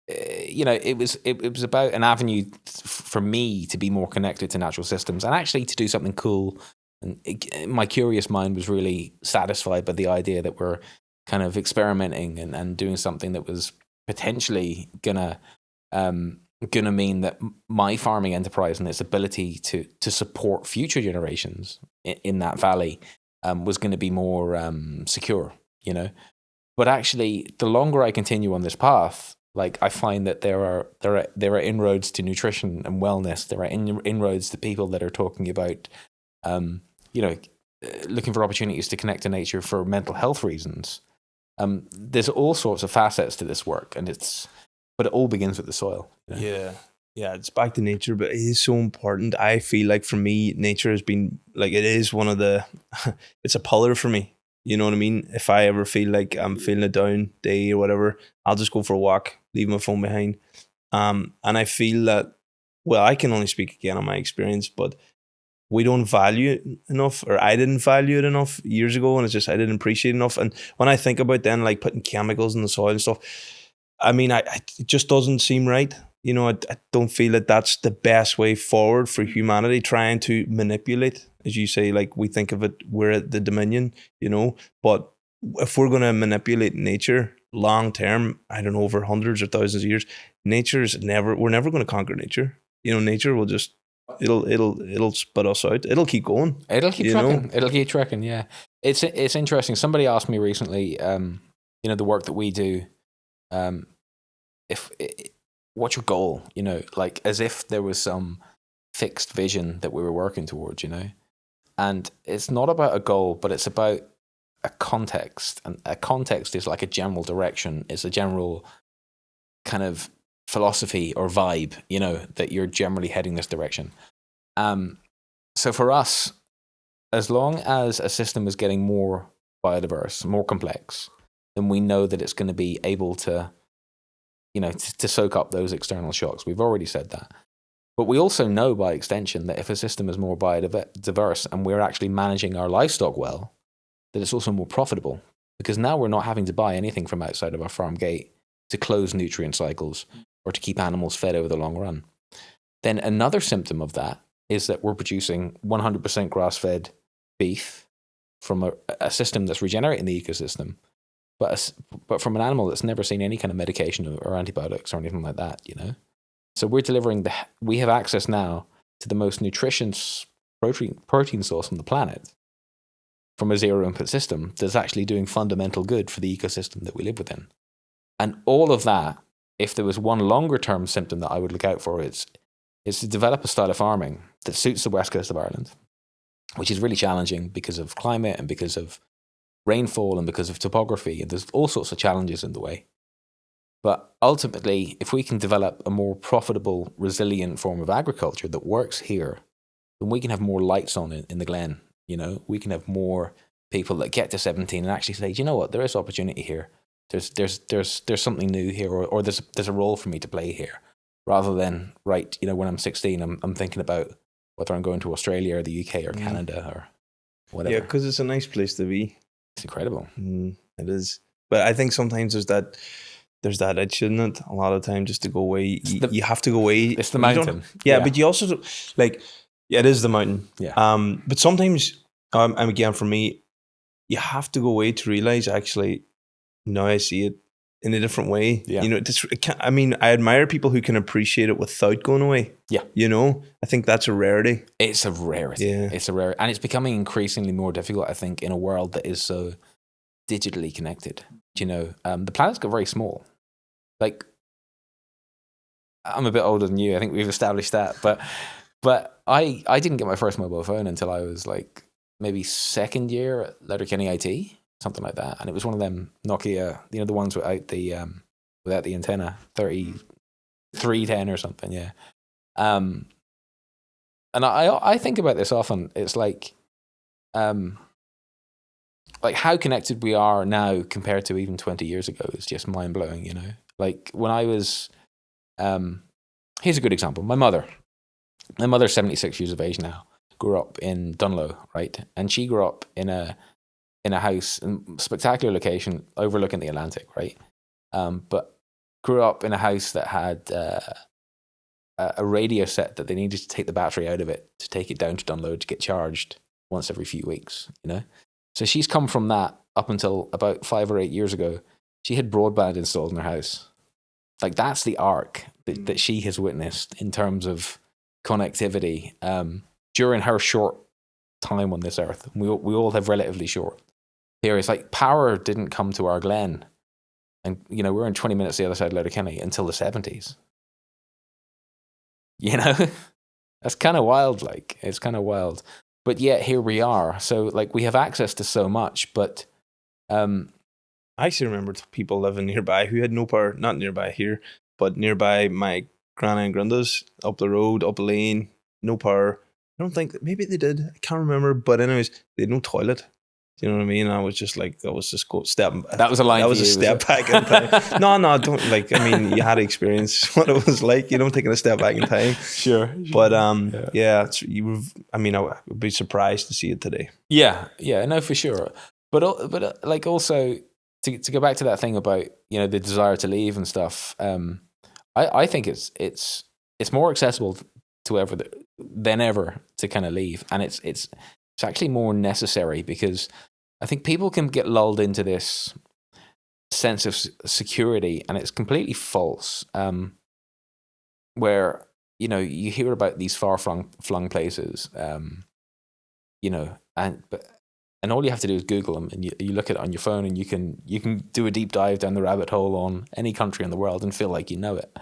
it was about an avenue for me to be more connected to natural systems and actually to do something cool. And my curious mind was really satisfied by the idea that we're kind of experimenting and doing something that was potentially gonna mean that my farming enterprise and its ability to support future generations in that valley was going to be more secure, But actually, the longer I continue on this path, like I find that there are inroads to nutrition and wellness. There are inroads to people that are talking about, looking for opportunities to connect to nature for mental health reasons. There's all sorts of facets to this work, but it all begins with the soil. Yeah, it's back to nature, but it is so important. I feel like for me, nature has been like, it is one of the, it's a pillar for me. You know what I mean? If I ever feel like I'm feeling a down day or whatever, I'll just go for a walk, leave my phone behind. And I feel that, well, I can only speak again on my experience, but we don't value it enough, or I didn't value it enough years ago, and it's just I didn't appreciate it enough. And when I think about then, like putting chemicals in the soil and stuff, I mean, it just doesn't seem right. I don't feel that that's the best way forward for humanity, trying to manipulate, as you say, like we think of it, we're at the dominion, but if we're going to manipulate nature long term, I don't know, over hundreds or thousands of years, we're never going to conquer nature. Nature will just, it'll spit us out. It'll keep going. It'll keep trucking. It'll keep trucking. Yeah. It's interesting. Somebody asked me recently, the work that we do, what's your goal? You know, like as if there was some fixed vision that we were working towards, you know? And it's not about a goal, but it's about a context. And a context is like a general direction. It's a general kind of philosophy or vibe, you know, that you're generally heading this direction. So for us, as long as a system is getting more biodiverse, more complex, then we know that it's going to be able to, you know, to soak up those external shocks. We've already said that. But we also know by extension that if a system is more biodiverse and we're actually managing our livestock well, that it's also more profitable, because now we're not having to buy anything from outside of our farm gate to close nutrient cycles or to keep animals fed over the long run. Then another symptom of that is that we're producing 100% grass-fed beef from a system that's regenerating the ecosystem, but from an animal that's never seen any kind of medication or antibiotics or anything like that, you know? So we're delivering we have access now to the most nutritious protein source on the planet from a zero input system that's actually doing fundamental good for the ecosystem that we live within. And all of that, if there was one longer term symptom that I would look out for, is to develop a style of farming that suits the west coast of Ireland, which is really challenging because of climate and because of rainfall and because of topography. And there's all sorts of challenges in the way. But ultimately, if we can develop a more profitable, resilient form of agriculture that works here, then we can have more lights on in the glen. You know, we can have more people that get to 17 and actually say, do you know what, there is opportunity here. There's something new here, or there's a role for me to play here, rather than, right, you know, when I'm 16, I'm thinking about whether I'm going to Australia or the UK or Canada or whatever. Yeah, because it's a nice place to be. It's incredible. It is. But I think sometimes there's that itch, isn't it? A lot of time just to go away. You have to go away. It's the mountain. Yeah, but you also, like, yeah, it is the mountain. Yeah. But sometimes, and again, for me, you have to go away to realize, actually, now I see it in a different way. Yeah. You know, I mean, I admire people who can appreciate it without going away. Yeah. You know, I think that's a rarity. It's a rarity. Yeah. It's a rarity. And it's becoming increasingly more difficult, I think, in a world that is so digitally connected. You know, the planet's got very small. Like, I'm a bit older than you. I think we've established that. But I didn't get my first mobile phone until I was like maybe second year at Letterkenny IT, something like that. And it was one of them Nokia, you know, the ones without the antenna, 3310 or something. Yeah. And I think about this often. It's like how connected we are now compared to even 20 years ago is just mind blowing, you know? Like when I was, here's a good example. My mother's 76 years of age now, grew up in Dunlow, right? And she grew up in a house, in spectacular location overlooking the Atlantic, right? But grew up in a house that had a radio set that they needed to take the battery out of it to take it down to Dunlow to get charged once every few weeks, you know? So she's come from that up until about 5 or 8 years ago. She had broadband installed in her house. Like that's the arc that she has witnessed in terms of connectivity during her short time on this earth. We all have relatively short periods. Like power didn't come to our glen, and you know we're in 20 minutes the other side of Letterkenny until the 70s. You know, that's kind of wild. Like it's kind of wild, but yet here we are. So like we have access to so much, but I actually remember people living nearby who had no power, not nearby here, but nearby my granny and granda's, up the road, up a lane, no power. I don't think, maybe they did, I can't remember, but anyways, they had no toilet. Do you know what I mean? And I was just like, that was just stepping. That was a line. That was a step back in time. No, don't, like, I mean, you had to experience what it was like, you know, taking a step back in time. Sure. But yeah, I would be surprised to see it today. Yeah, no, for sure. But like also to go back to that thing about, you know, the desire to leave and stuff. I think it's more accessible than ever to kind of leave, and it's actually more necessary because I think people can get lulled into this sense of security, and it's completely false. Where you know you hear about these far-flung places, you know, and all you have to do is Google them, and you look at it on your phone, and you can do a deep dive down the rabbit hole on any country in the world and feel like you know it.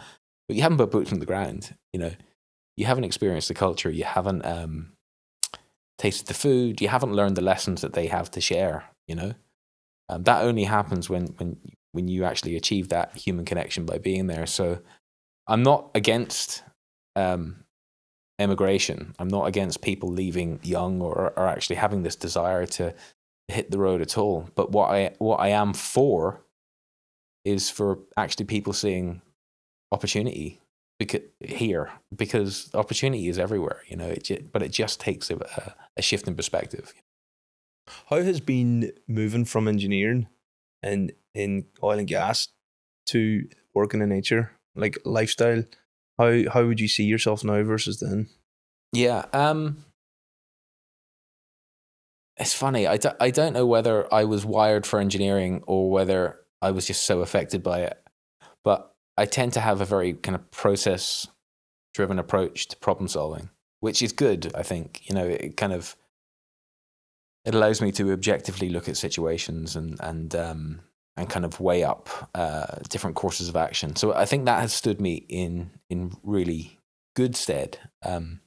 but you haven't put boots on the ground. You haven't experienced the culture. You haven't tasted the food. You haven't learned the lessons that they have to share. That only happens when you actually achieve that human connection by being there. So I'm not against immigration. I'm not against people leaving young or actually having this desire to hit the road at all. But what I am for is for actually people seeing opportunity because opportunity is everywhere. But it just takes a shift in perspective. How has been moving from engineering and in oil and gas to working in nature, like lifestyle? How would you see yourself now versus then? Yeah, it's funny. I don't know whether I was wired for engineering or whether I was just so affected by it. But I tend to have a very kind of process-driven approach to problem solving, which is good, I think. It allows me to objectively look at situations and kind of weigh up different courses of action. So I think that has stood me in really good stead. On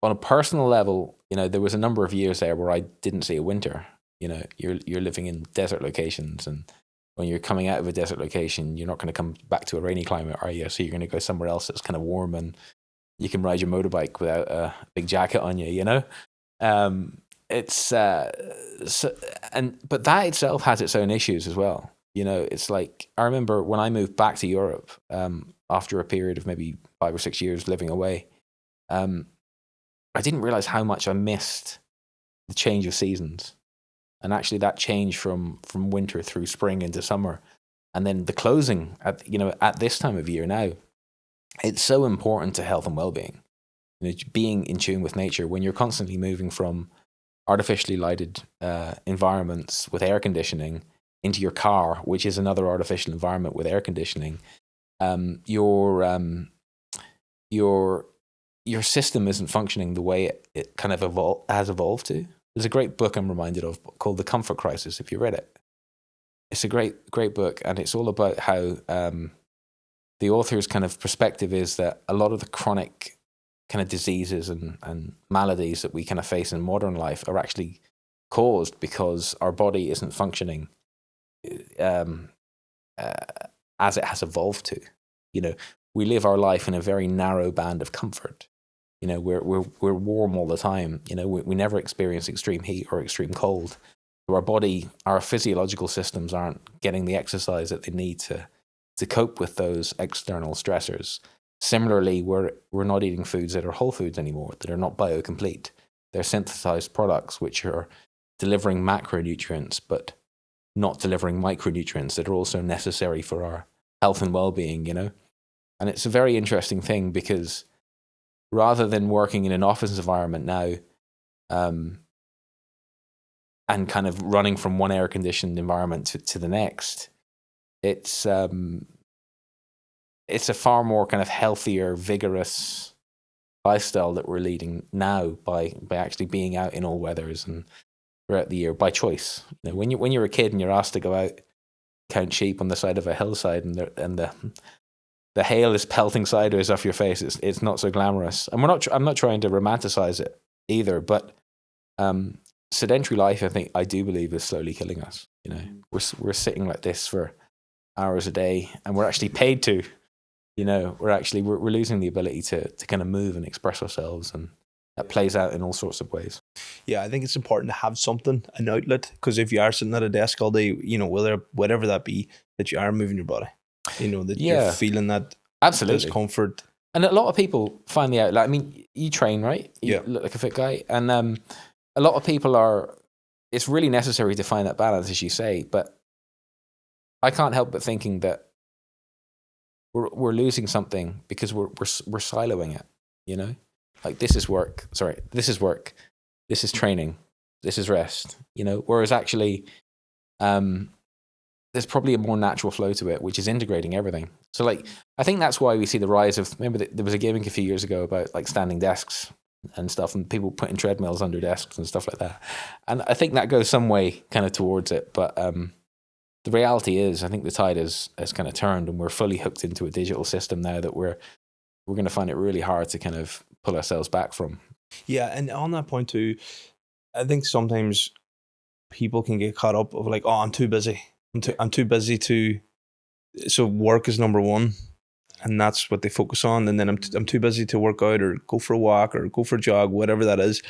a personal level, there was a number of years there where I didn't see a winter. You're living in desert locations, and when you're coming out of a desert location, you're not going to come back to a rainy climate, are you? So you're going to go somewhere else that's kind of warm and you can ride your motorbike without a big jacket on you. It's but that itself has its own issues as well. It's like, I remember when I moved back to Europe after a period of maybe 5 or 6 years living away, I didn't realize how much I missed the change of seasons, and actually that change from winter through spring into summer, and then the closing at this time of year now. It's so important to health and well-being. Being in tune with nature when you're constantly moving from artificially lighted environments with air conditioning into your car, which is another artificial environment with air conditioning. Your system isn't functioning the way it kind of has evolved to. There's a great book I'm reminded of called The Comfort Crisis, if you read it. It's a great book, and it's all about how the author's kind of perspective is that a lot of the chronic kind of diseases and maladies that we kind of face in modern life are actually caused because our body isn't functioning as it has evolved to. We live our life in a very narrow band of comfort. We're warm all the time. We never experience extreme heat or extreme cold. So our physiological systems aren't getting the exercise that they need to cope with those external stressors. Similarly, we're not eating foods that are whole foods anymore, that are not biocomplete. They're synthesized products which are delivering macronutrients, but not delivering micronutrients that are also necessary for our health and well-being, And it's a very interesting thing because rather than working in an office environment now and kind of running from one air-conditioned environment to the next, it's a far more kind of healthier, vigorous lifestyle that we're leading now by actually being out in all weathers and throughout the year by choice. When you're a kid and you're asked to go out count sheep on the side of a hillside and the hail is pelting sideways off your face, it's not so glamorous. And I'm not trying to romanticize it either, but sedentary life, I do believe, is slowly killing us. We're sitting like this for hours a day, and we're actually paid to. We're losing the ability to kind of move and express ourselves, and that plays out in all sorts of ways. Yeah, I think it's important to have something, an outlet, because if you are sitting at a desk all day, whatever that be, that you are moving your body, that you're feeling that absolutely discomfort. And a lot of people find the outlet. I mean, you train, right? You look like a fit guy, and a lot of people it's really necessary to find that balance, as you say, but I can't help but thinking that we're losing something because we're siloing it, like this is work, this is training, this is rest, whereas actually there's probably a more natural flow to it, which is integrating everything. So like, I think that's why we see the rise of, remember there was a gimmick a few years ago about like standing desks and stuff, and people putting treadmills under desks and stuff like that. And I think that goes some way kind of towards it, but the reality is, I think the tide has kind of turned, and we're fully hooked into a digital system now that we're going to find it really hard to kind of pull ourselves back from. Yeah, and on that point too, I think sometimes people can get caught up of like, oh, I'm too busy. I'm too busy to. So work is number one, and that's what they focus on. And then I'm too busy to work out or go for a walk or go for a jog, whatever that is.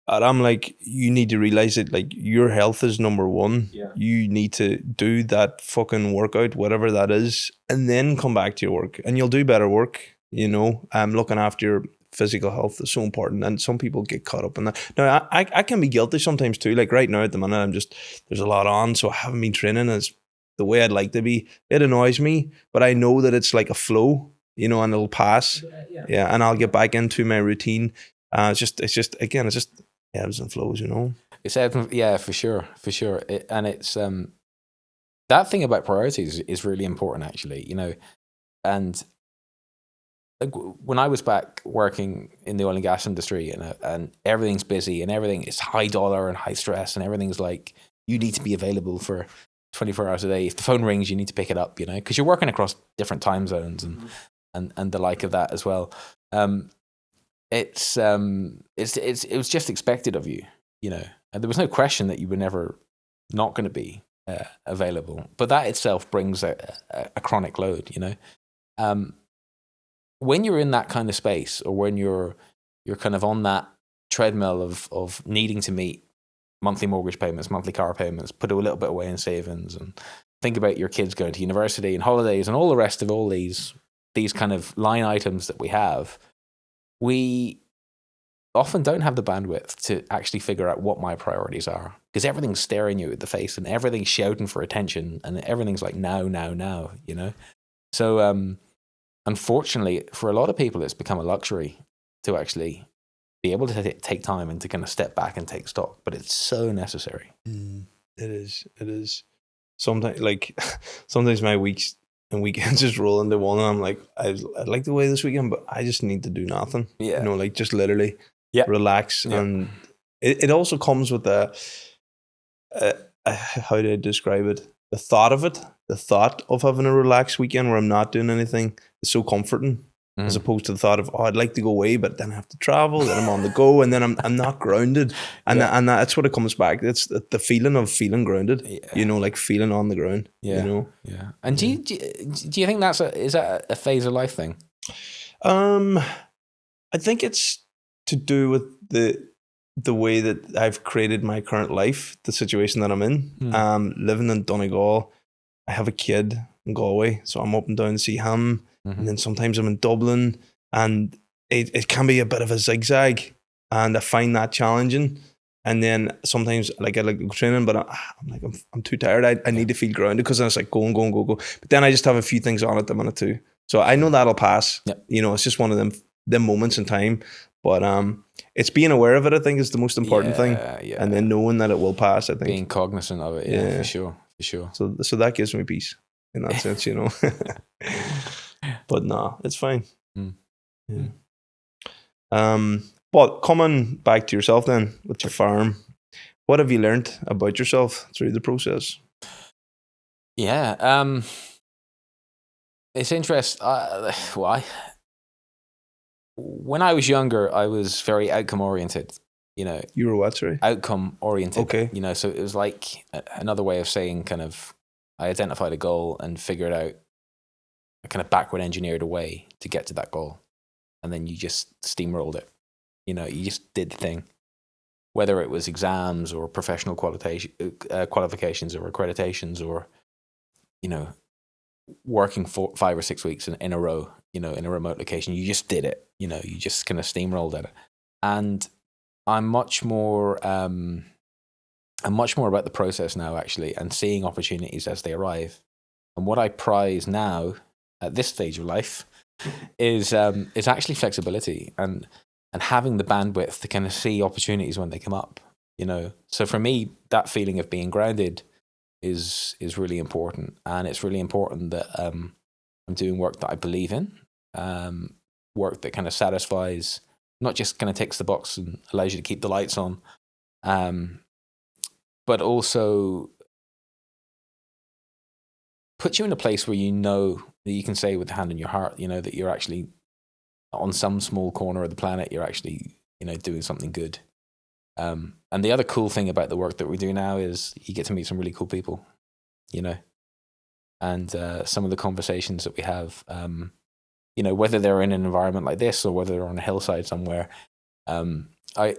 And I'm like, you need to realize that like your health is number one. Yeah. You need to do that fucking workout, whatever that is, and then come back to your work, and you'll do better work. You know, looking after your physical health is so important, and some people get caught up in that. Now, I can be guilty sometimes too. Like right now at the minute, there's a lot on, so I haven't been training as the way I'd like to be. It annoys me, but I know that it's like a flow, you know, and it'll pass. Yeah, and I'll get back into my routine. It's just ebbs and flows, you know. It's yeah, for sure. And it's that thing about priorities is really important, actually, you know. And when I was back working in the oil and gas industry, and everything's busy and everything is high dollar and high stress, and everything's like you need to be available for 24 hours a day. If the phone rings, you need to pick it up, you know, because you're working across different time zones and the like of that as well. It was just expected of you, you know, and there was no question that you were never not going to be available. But that itself brings a chronic load, you know. When you're in that kind of space, or when you're kind of on that treadmill of needing to meet monthly mortgage payments, monthly car payments, put a little bit away in savings, and think about your kids going to university and holidays and all the rest of all these kind of line items that we have, we often don't have the bandwidth to actually figure out what my priorities are, because everything's staring you at the face and everything's shouting for attention and everything's like now, you know. So unfortunately, for a lot of people, it's become a luxury to actually be able to take time and to kind of step back and take stock, but it's so necessary. It is. Sometimes my weeks and weekends just roll into one, and I'm like, I'd like to away this weekend, but I just need to do nothing. Yeah. You know, like just literally relax. Yeah. And it also comes with how do I describe it? The thought of having a relaxed weekend where I'm not doing anything is so comforting, as opposed to the thought of, oh, I'd like to go away, but then I have to travel, then I'm on the go, and then I'm not grounded. And and that's what it comes back. It's the feeling of feeling grounded, you know, like feeling on the ground, you know? Yeah. And do you think is that a phase of life thing? I think it's to do with the way that I've created my current life, the situation that I'm in. Living in Donegal, I have a kid in Galway, so I'm up and down to see him. And then sometimes I'm in Dublin, and it can be a bit of a zigzag, and I find that challenging. And then sometimes like I like go training, but I'm too tired. I need to feel grounded, because then it's like go. But then I just have a few things on at the minute too. So I know that'll pass. Yep. You know, it's just one of them moments in time. But it's being aware of it, I think, is the most important thing. Yeah. And then knowing that it will pass, I think. Being cognizant of it, yeah. For sure. So that gives me peace in that sense, you know. But no, it's fine. Yeah. But coming back to yourself then, with your farm, what have you learned about yourself through the process? Yeah, it's interesting. When I was younger, I was very outcome oriented. You know, you were what? Sorry, outcome oriented. Okay. You know, so it was like another way of saying kind of I identified a goal and figured out a kind of backward engineered a way to get to that goal, and then you just steamrolled it. You know, you just did the thing, whether it was exams or professional qualifications or accreditations, or, you know, working for 5 or 6 weeks in a row, you know, in a remote location. You just did it. You know, you just kind of steamrolled at it. And I'm much more about the process now, actually, and seeing opportunities as they arrive. And what I prize now at this stage of life is actually flexibility and having the bandwidth to kind of see opportunities when they come up, you know. So for me, that feeling of being grounded is really important, and it's really important that I'm doing work that I believe in, work that kind of satisfies, not just kind of ticks the box and allows you to keep the lights on, but also puts you in a place where you know that you can say with the hand on your heart, you know, that you're actually on some small corner of the planet, you're actually, you know, doing something good. And the other cool thing about the work that we do now is you get to meet some really cool people, you know, and some of the conversations that we have, you know, whether they're in an environment like this or whether they're on a hillside somewhere,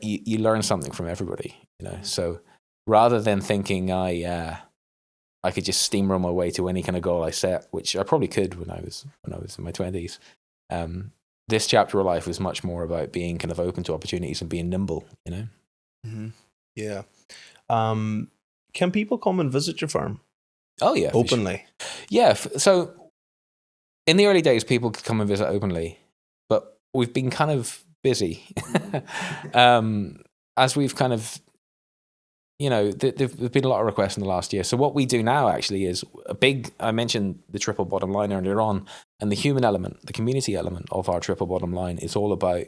you learn something from everybody, you know. So rather than thinking I could just steamroll my way to any kind of goal I set, which I probably could when I was in my 20s, this chapter of life was much more about being kind of open to opportunities and being nimble, you know. Mm-hmm. Yeah. Can people come and visit your farm? Oh yeah, openly. Sure. Yeah. So in the early days, people could come and visit openly, but we've been kind of busy as we've kind of, you know, there's been a lot of requests in the last year. So what we do now actually is I mentioned the triple bottom line earlier on, and the human element, the community element of our triple bottom line is all about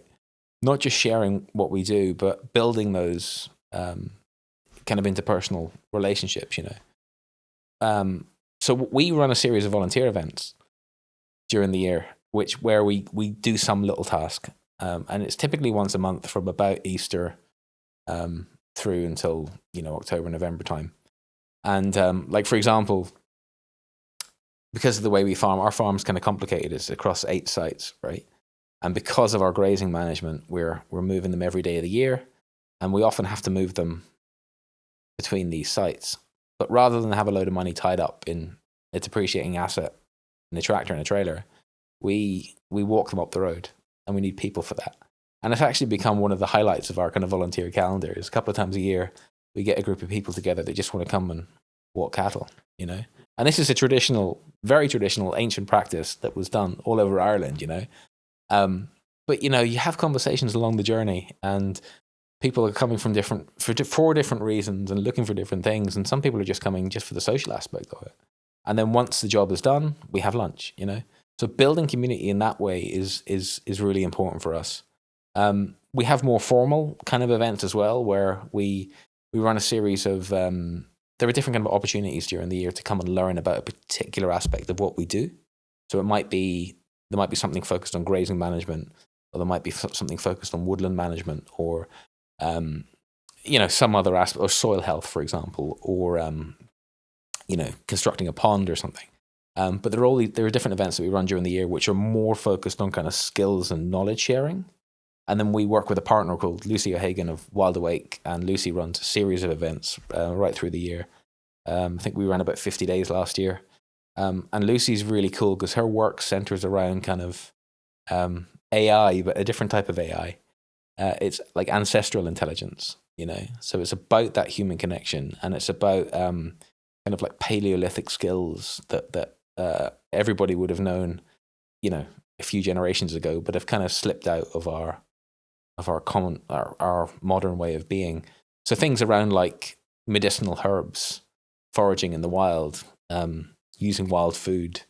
not just sharing what we do, but building those kind of interpersonal relationships, you know. So we run a series of volunteer events during the year, where we do some little task. And it's typically once a month from about Easter through until, you know, October, November time. And like, for example, because of the way we farm, our farm's kind of complicated. It's across 8 sites, right? And because of our grazing management, we're moving them every day of the year, and we often have to move them between these sites. But rather than have a load of money tied up in a depreciating asset, in a tractor and a trailer, we walk them up the road, and we need people for that. And it's actually become one of the highlights of our kind of volunteer calendar. Is a couple of times a year, we get a group of people together that just want to come and walk cattle, you know. And this is a very traditional, ancient practice that was done all over Ireland, you know. But, you know, you have conversations along the journey, and people are coming from for different reasons and looking for different things. And some people are just coming just for the social aspect of it. And then once the job is done, we have lunch, you know. So building community in that way is really important for us. We have more formal kind of events as well, where we run a series of, there are different kind of opportunities during the year to come and learn about a particular aspect of what we do. So there might be something focused on grazing management, or there might be something focused on woodland management, or, you know, some other aspect, or soil health, for example, or, you know, constructing a pond or something. But there are different events that we run during the year which are more focused on kind of skills and knowledge sharing. And then we work with a partner called Lucy O'Hagan of Wild Awake, and Lucy runs a series of events right through the year. I think we ran about 50 days last year. And Lucy's really cool because her work centers around kind of AI, but a different type of AI. It's like ancestral intelligence, you know. So it's about that human connection, and it's about kind of like Paleolithic skills that everybody would have known, you know, a few generations ago, but have kind of slipped out of our modern way of being. So things around like medicinal herbs, foraging in the wild, using wild food,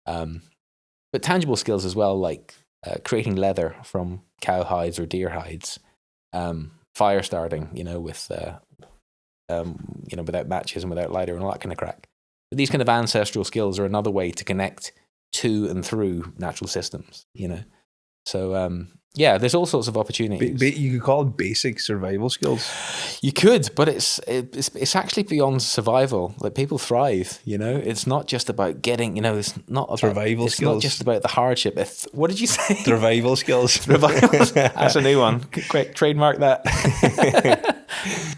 but tangible skills as well, like creating leather from cow hides or deer hides, fire starting, you know, with you know, without matches and without lighter and all that kind of crack. But these kind of ancestral skills are another way to connect to and through natural systems, you know. So yeah, there's all sorts of opportunities. You could call it basic survival skills. You could, but it's actually beyond survival. Like, people thrive, you know. It's not just about getting, you know, it's not about survival skills. It's not just about the hardship. What did you say? Survival skills. Survival. That's a new one. Great, trademark that.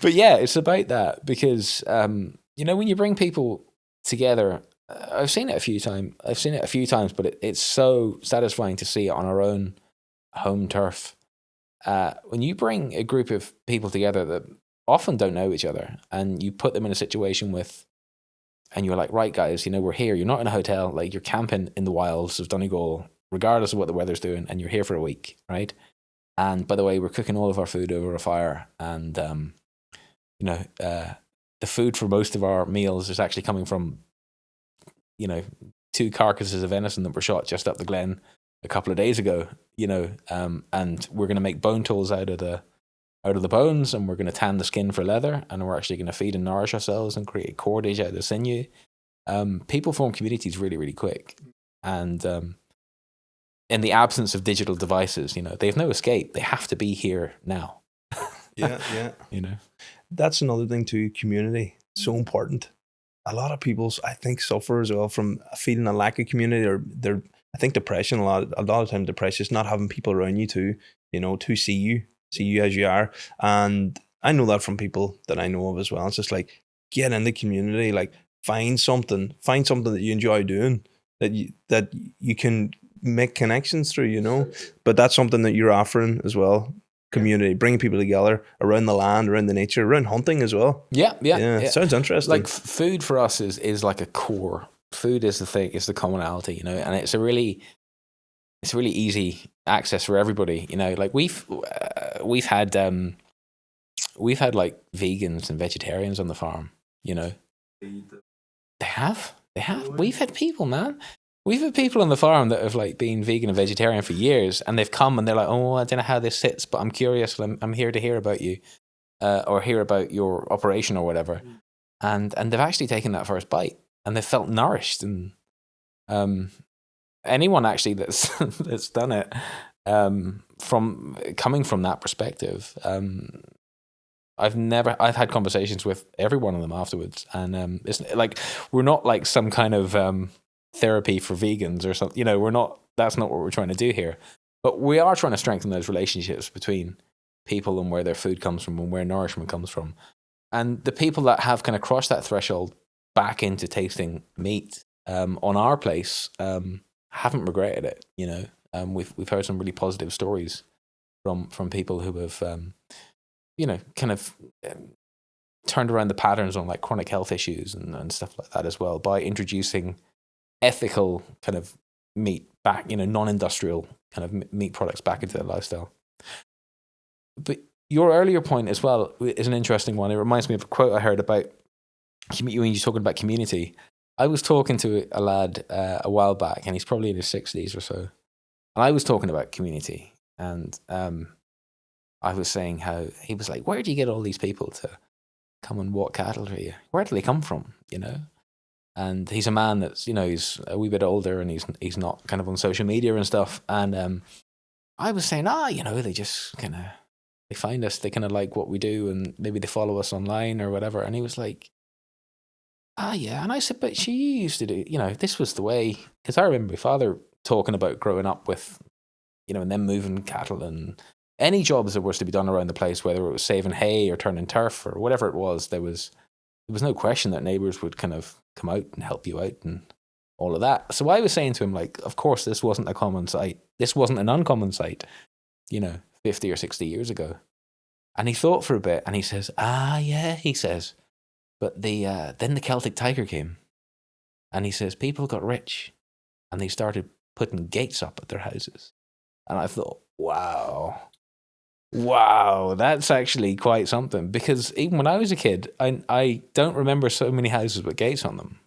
But yeah, it's about that because you know, when you bring people together, I've seen it a few times, but it's so satisfying to see it on our own home turf. When you bring a group of people together that often don't know each other, and you put them in a situation and you're like, right, guys, you know, we're here. You're not in a hotel, like you're camping in the wilds of Donegal, regardless of what the weather's doing, and you're here for a week, right? And by the way, we're cooking all of our food over a fire, and you know, the food for most of our meals is actually coming from, you know, 2 carcasses of venison that were shot just up the glen a couple of days ago, you know, and we're going to make bone tools out of the bones, and we're going to tan the skin for leather, and we're actually going to feed and nourish ourselves and create cordage out of the sinew. people form communities really, really quick. And in the absence of digital devices, they have no escape. They have to be here now. Yeah. That's another thing too, community. So important. A lot of people, I think, suffer as well from feeling a lack of community, or I think depression, a lot of time depression is not having people around you to see you as you are. And I know that from people that I know of as well. It's just like, get in the community, like find something that you enjoy doing, that you can make connections through, but that's something that you're offering as well. Community, bringing people together around the land, around the nature, around hunting as well. Yeah. Sounds interesting. Like food for us is like a core. Food is the thing, is the commonality, and it's a really easy access for everybody. Like we've had like vegans and vegetarians on the farm. They have. We've had people, man. We've had people on the farm that have like been vegan and vegetarian for years, and they've come and they're like, "Oh, I don't know how this sits, but I'm curious. I'm here to hear about you, or hear about your operation or whatever." And they've actually taken that first bite, and they've felt nourished. And anyone actually that's that's done it from coming from that perspective, I've had conversations with every one of them afterwards, and it's like we're not like some kind of therapy for vegans or something. That's not what we're trying to do here. But we are trying to strengthen those relationships between people and where their food comes from and where nourishment comes from. And the people that have kind of crossed that threshold back into tasting meat on our place haven't regretted it. We've heard some really positive stories from people who have kind of turned around the patterns on like chronic health issues and stuff like that as well, by introducing ethical kind of meat back, non-industrial kind of meat products back into their lifestyle. But your earlier point as well is an interesting one. It reminds me of a quote I heard about when you're talking about community. I was talking to a lad a while back, and he's probably in his 60s or so. And I was talking about community, and I was saying how he was like, "Where do you get all these people to come and walk cattle for you? Where do they come from?" And he's a man that's, he's a wee bit older, and he's not kind of on social media and stuff. And I was saying, they just kind of, they find us, they kind of like what we do, and maybe they follow us online or whatever. And he was like, yeah. And I said, but she used to do, this was the way, because I remember my father talking about growing up with, and them moving cattle and any jobs that was to be done around the place, whether it was saving hay or turning turf or whatever it was, there was no question that neighbors would kind of come out and help you out and all of that. So I was saying to him, like, of course, this wasn't a common sight. This wasn't an uncommon sight, 50 or 60 years ago. And he thought for a bit, and he says, yeah, he says, but then the Celtic Tiger came. And he says, people got rich, and they started putting gates up at their houses. And I thought, wow, that's actually quite something. Because even when I was a kid, I don't remember so many houses with gates on them.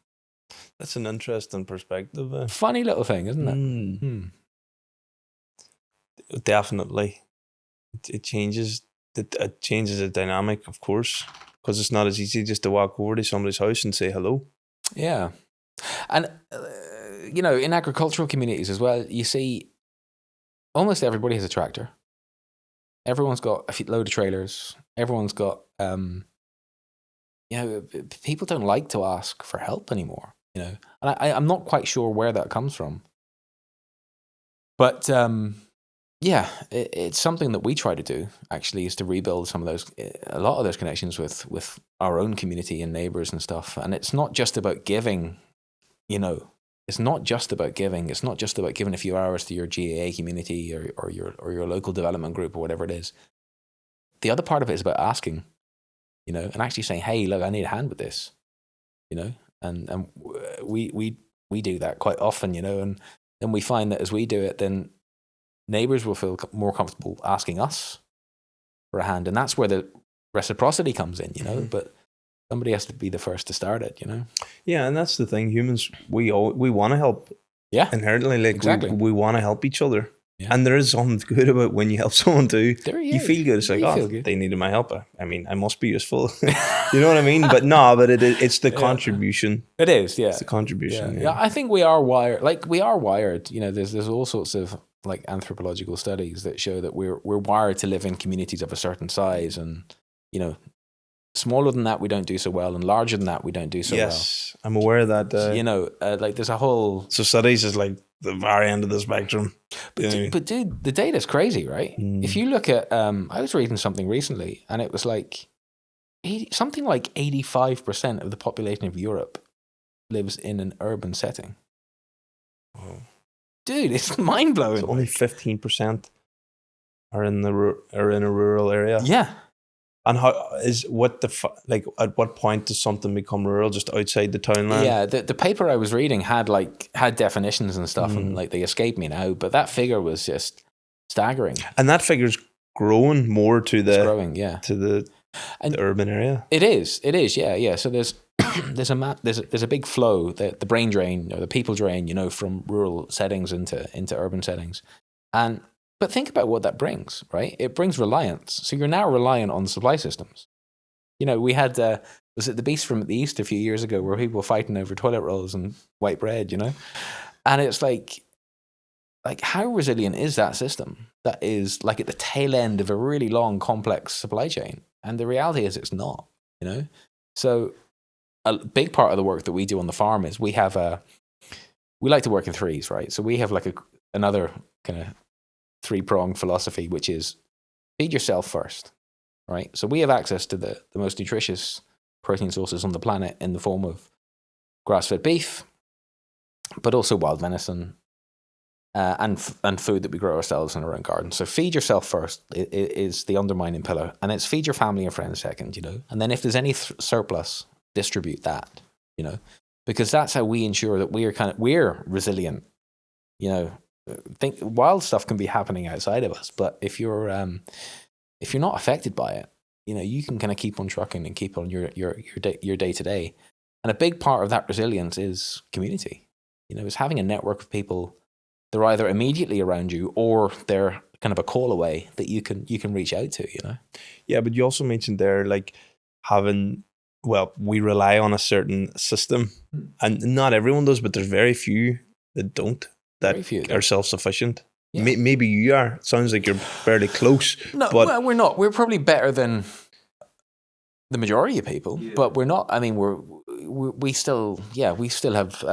That's an interesting perspective. Funny little thing, isn't it? Definitely. It changes the dynamic, of course, because it's not as easy just to walk over to somebody's house and say hello. Yeah. And, in agricultural communities as well, you see almost everybody has a tractor. Everyone's got a load of trailers. Everyone's got, people don't like to ask for help anymore, And I'm not quite sure where that comes from. But, it's something that we try to do, actually, is to rebuild a lot of those connections with our own community and neighbors and stuff. And it's not just about giving, It's not just about giving. It's not just about giving a few hours to your GAA community or your local development group or whatever it is. The other part of it is about asking, and actually saying, "Hey, look, I need a hand with this," and we do that quite often, and then we find that as we do it, then neighbors will feel more comfortable asking us for a hand, and that's where the reciprocity comes in, But somebody has to be the first to start it, Yeah, and that's the thing. Humans, we want to help. Yeah, inherently, like exactly. we want to help each other. Yeah. And there is something good about when you help someone too. There you feel good. It's like, feel good. They needed my help. I mean, I must be useful. You know what I mean? But no, but it's the contribution. It is, yeah. It's the contribution. Yeah. I think we are wired. Like, we are wired. You know, there's all sorts of like anthropological studies that show that we're wired to live in communities of a certain size, and you know, smaller than that we don't do so well, and larger than that we don't do so well. Yes, I'm aware of that. You know, like there's a whole. So studies is like the very end of the spectrum. But dude, the data's crazy, right? If you look at, I was reading something recently, and it was like something like 85% of the population of Europe lives in an urban setting. Wow. Dude, it's mind blowing. So only 15% are in a rural area. Yeah. And how is like at what point does something become rural? Just outside the townland? Yeah, the paper I was reading had definitions and stuff, and like they escape me now. But that figure was just staggering. And that figure's growing more to the the urban area. It is, yeah. So there's there's a big flow, the brain drain or the people drain, you know, from rural settings into urban settings, But think about what that brings, right? It brings reliance. So you're now reliant on supply systems. You know, we had, was it the Beast from the East a few years ago where people were fighting over toilet rolls and white bread, you know? And it's like how resilient is that system that is like at the tail end of a really long, complex supply chain? And the reality is it's not, you know? So a big part of the work that we do on the farm is we like to work in threes, right? So we have like another kind of three-pronged philosophy, which is feed yourself first, right? So we have access to the most nutritious protein sources on the planet in the form of grass-fed beef, but also wild venison, and food that we grow ourselves in our own garden. So feed yourself first is the undermining pillar, and it's feed your family and friends second, you know? And then if there's any surplus, distribute that, you know? Because that's how we ensure that we're resilient, you know? Think wild stuff can be happening outside of us, but if you're not affected by it, you know, you can kind of keep on trucking and keep on your day to day. And a big part of that resilience is community. You know, it's having a network of people. They're either immediately around you or they're kind of a call away that you can reach out to. You know. Yeah, but you also mentioned there like we rely on a certain system, and not everyone does, but there's very few that don't. That are self-sufficient. Yeah. Maybe you are. It sounds like you're fairly close. No, well, we're not. We're probably better than the majority of people, but we're not. I mean, we still have.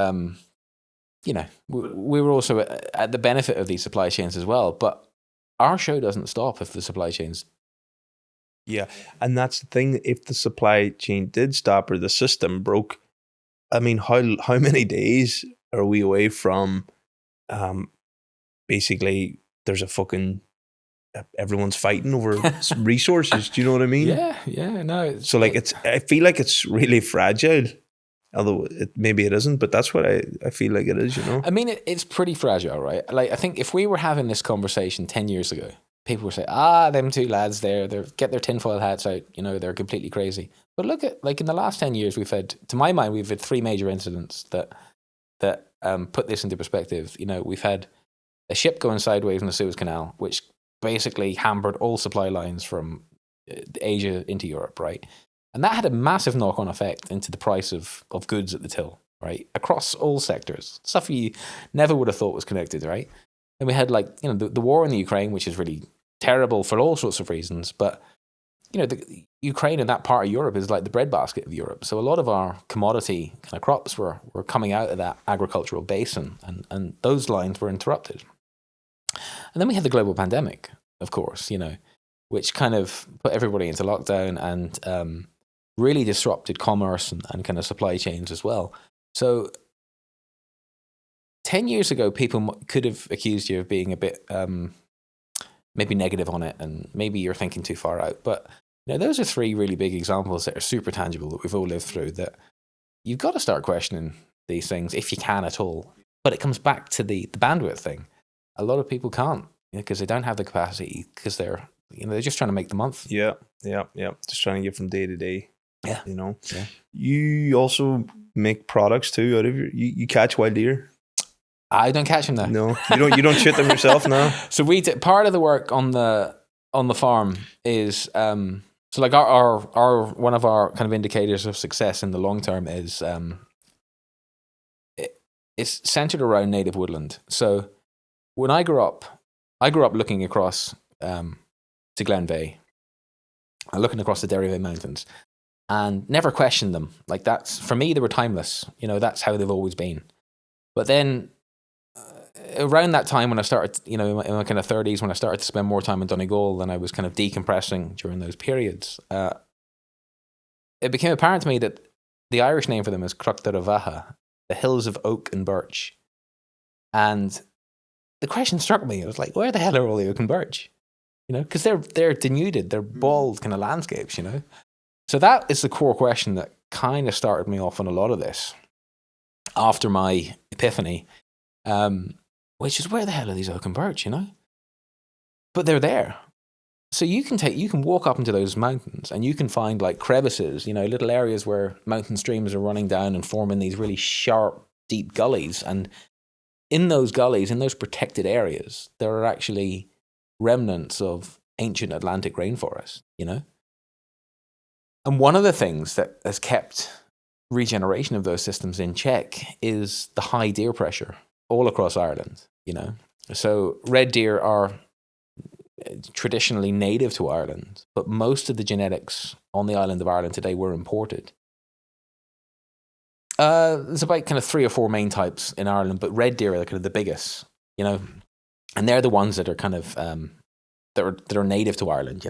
You know, we were also at the benefit of these supply chains as well. But our show doesn't stop if the supply chains. Yeah, and that's the thing. If the supply chain did stop or the system broke, I mean, how many days are we away from? Basically there's a fucking everyone's fighting over resources. Do you know what I mean? Yeah, no. So like I feel like it's really fragile, although maybe it isn't, but that's what I feel like it is, you know? I mean, it's pretty fragile, right? Like I think if we were having this conversation 10 years ago, people would say, them two lads they get their tinfoil hats out, you know, they're completely crazy. But look at, like in the last 10 years to my mind, we've had three major incidents that put this into perspective. You know, we've had a ship going sideways in the Suez Canal, which basically hampered all supply lines from Asia into Europe, right? And that had a massive knock-on effect into the price of goods at the till, right? Across all sectors. Stuff you never would have thought was connected, right? And we had the war in the Ukraine, which is really terrible for all sorts of reasons, but you know, the Ukraine and that part of Europe is like the breadbasket of Europe. So a lot of our commodity kind of crops were coming out of that agricultural basin, and those lines were interrupted. And then we had the global pandemic, of course, you know, which kind of put everybody into lockdown and really disrupted commerce and kind of supply chains as well. So 10 years ago, people could have accused you of being a bit maybe negative on it, and maybe you're thinking too far out. But you know, those are three really big examples that are super tangible that we've all lived through, that you've got to start questioning these things if you can at all. But it comes back to the bandwidth thing. A lot of people can't, because they don't have the capacity, because they're just trying to make the month. Yeah. Just trying to get from day to day. Yeah. You know. Yeah. You also make products too out of you catch wild deer. I don't catch them though. No, you don't shoot them yourself, no. So part of the work on the farm is So like our one of our kind of indicators of success in the long term is it's centered around native woodland. So when I grew up looking across to Glenveigh, looking across the Derryveigh Mountains, and never questioned them. Like that's, for me, they were timeless. That's how they've always been. But then around that time when I started, in my kind of 30s, when I started to spend more time in Donegal and I was kind of decompressing during those periods, it became apparent to me that the Irish name for them is Cruchtadavaha, the hills of oak and birch. And the question struck me. I was like, where the hell are all the oak and birch? Because they're denuded, they're bald kind of landscapes, So that is the core question that kind of started me off on a lot of this after my epiphany, which is, where the hell are these oak and birch, But they're there. So you can walk up into those mountains and you can find like crevices, little areas where mountain streams are running down and forming these really sharp, deep gullies. And in those gullies, in those protected areas, there are actually remnants of ancient Atlantic rainforest, And one of the things that has kept regeneration of those systems in check is the high deer pressure all across Ireland, So red deer are traditionally native to Ireland, but most of the genetics on the island of Ireland today were imported. There's about kind of 3 or 4 main types in Ireland, but red deer are kind of the biggest, and they're the ones that are kind of that are native to Ireland,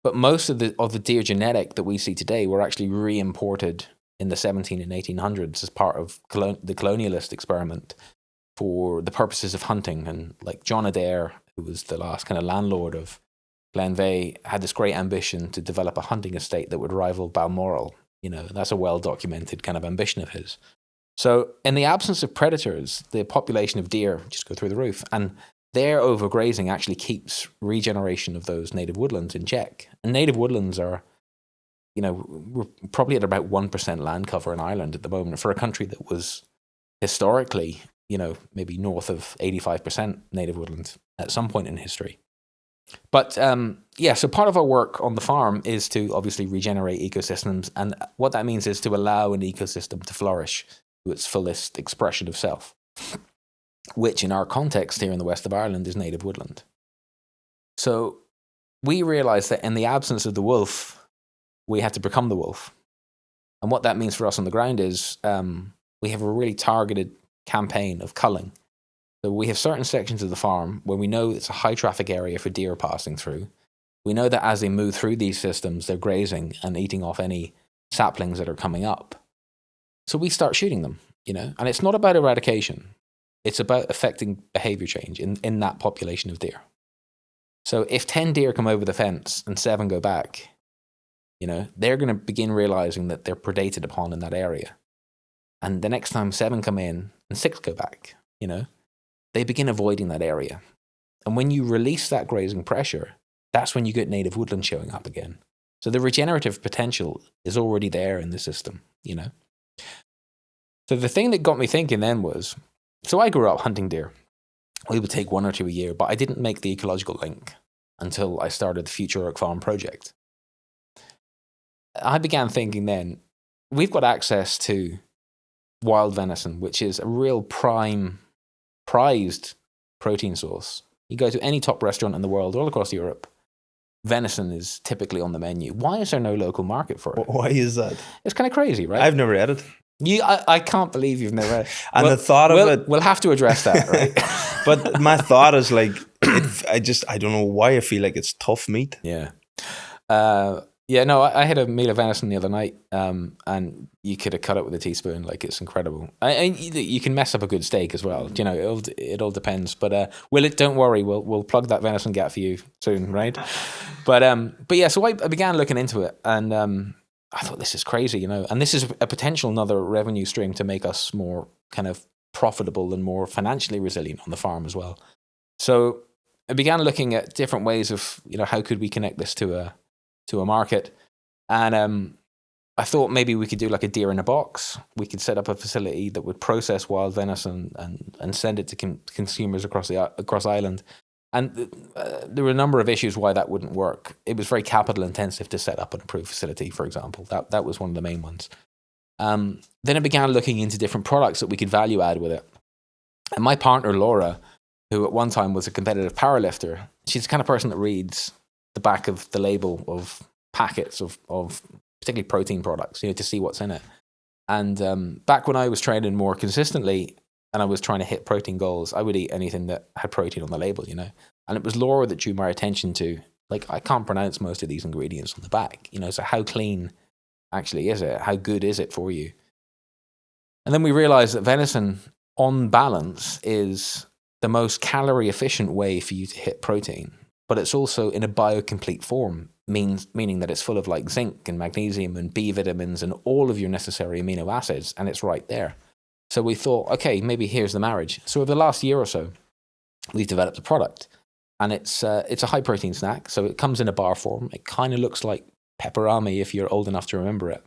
But most of the deer genetic that we see today were actually re-imported in the 17 and 1800s as part of the colonialist experiment for the purposes of hunting. And like John Adair, who was the last kind of landlord of Glenveigh, had this great ambition to develop a hunting estate that would rival Balmoral. That's a well-documented kind of ambition of his. So in the absence of predators, the population of deer just go through the roof. And their overgrazing actually keeps regeneration of those native woodlands in check. And native woodlands are, we're probably at about 1% land cover in Ireland at the moment for a country that was historically, maybe north of 85% native woodlands at some point in history. But so part of our work on the farm is to obviously regenerate ecosystems. And what that means is to allow an ecosystem to flourish to its fullest expression of self, which in our context here in the west of Ireland is native woodland. So we realized that in the absence of the wolf, we had to become the wolf. And what that means for us on the ground is we have a really targeted campaign of culling. So we have certain sections of the farm where we know it's a high traffic area for deer passing through. We know that as they move through these systems, they're grazing and eating off any saplings that are coming up. So we start shooting them, and it's not about eradication. It's about affecting behavior change in that population of deer. So if 10 deer come over the fence and 7 go back, they're going to begin realizing that they're predated upon in that area. And the next time 7 come in and 6 go back, they begin avoiding that area. And when you release that grazing pressure, that's when you get native woodland showing up again. So the regenerative potential is already there in the system, So the thing that got me thinking then was, so I grew up hunting deer. We would take 1 or 2 a year, but I didn't make the ecological link until I started the Future Oak Farm project. I began thinking then, we've got access to wild venison, which is a real prized protein source. You go to any top restaurant in the world, all across Europe, venison is typically on the menu. Why is there no local market for it? Why is that? It's kind of crazy, right? I've never had it. I can't believe you've never had it. And the thought of it... We'll have to address that, right? But my thought is like, I don't know why I feel like it's tough meat. Yeah. I had a meal of venison the other night, and you could have cut it with a teaspoon. Like, it's incredible. And you can mess up a good steak as well. It all depends. But don't worry, we'll plug that venison gap for you soon, right? But yeah. So I began looking into it, and I thought, this is crazy, And this is a potential another revenue stream to make us more kind of profitable and more financially resilient on the farm as well. So I began looking at different ways of how could we connect this to a market. And I thought maybe we could do like a deer in a box. We could set up a facility that would process wild venison and send it to consumers across Ireland. And there were a number of issues why that wouldn't work. It was very capital intensive to set up an approved facility, for example. That was one of the main ones. Then I began looking into different products that we could value add with it. And my partner, Laura, who at one time was a competitive powerlifter, she's the kind of person that reads the back of the label of packets of particularly protein products, to see what's in it. And back when I was training more consistently and I was trying to hit protein goals, I would eat anything that had protein on the label, And it was Laura that drew my attention to, like, I can't pronounce most of these ingredients on the back, so how clean actually is it? How good is it for you? And then we realized that venison, on balance, is the most calorie efficient way for you to hit protein, but it's also in a biocomplete form, meaning that it's full of like zinc and magnesium and B vitamins and all of your necessary amino acids, and it's right there. So we thought, okay, maybe here's the marriage. So over the last year or so, we've developed a product, and it's a high protein snack. So it comes in a bar form. It kind of looks like pepperami if you're old enough to remember it.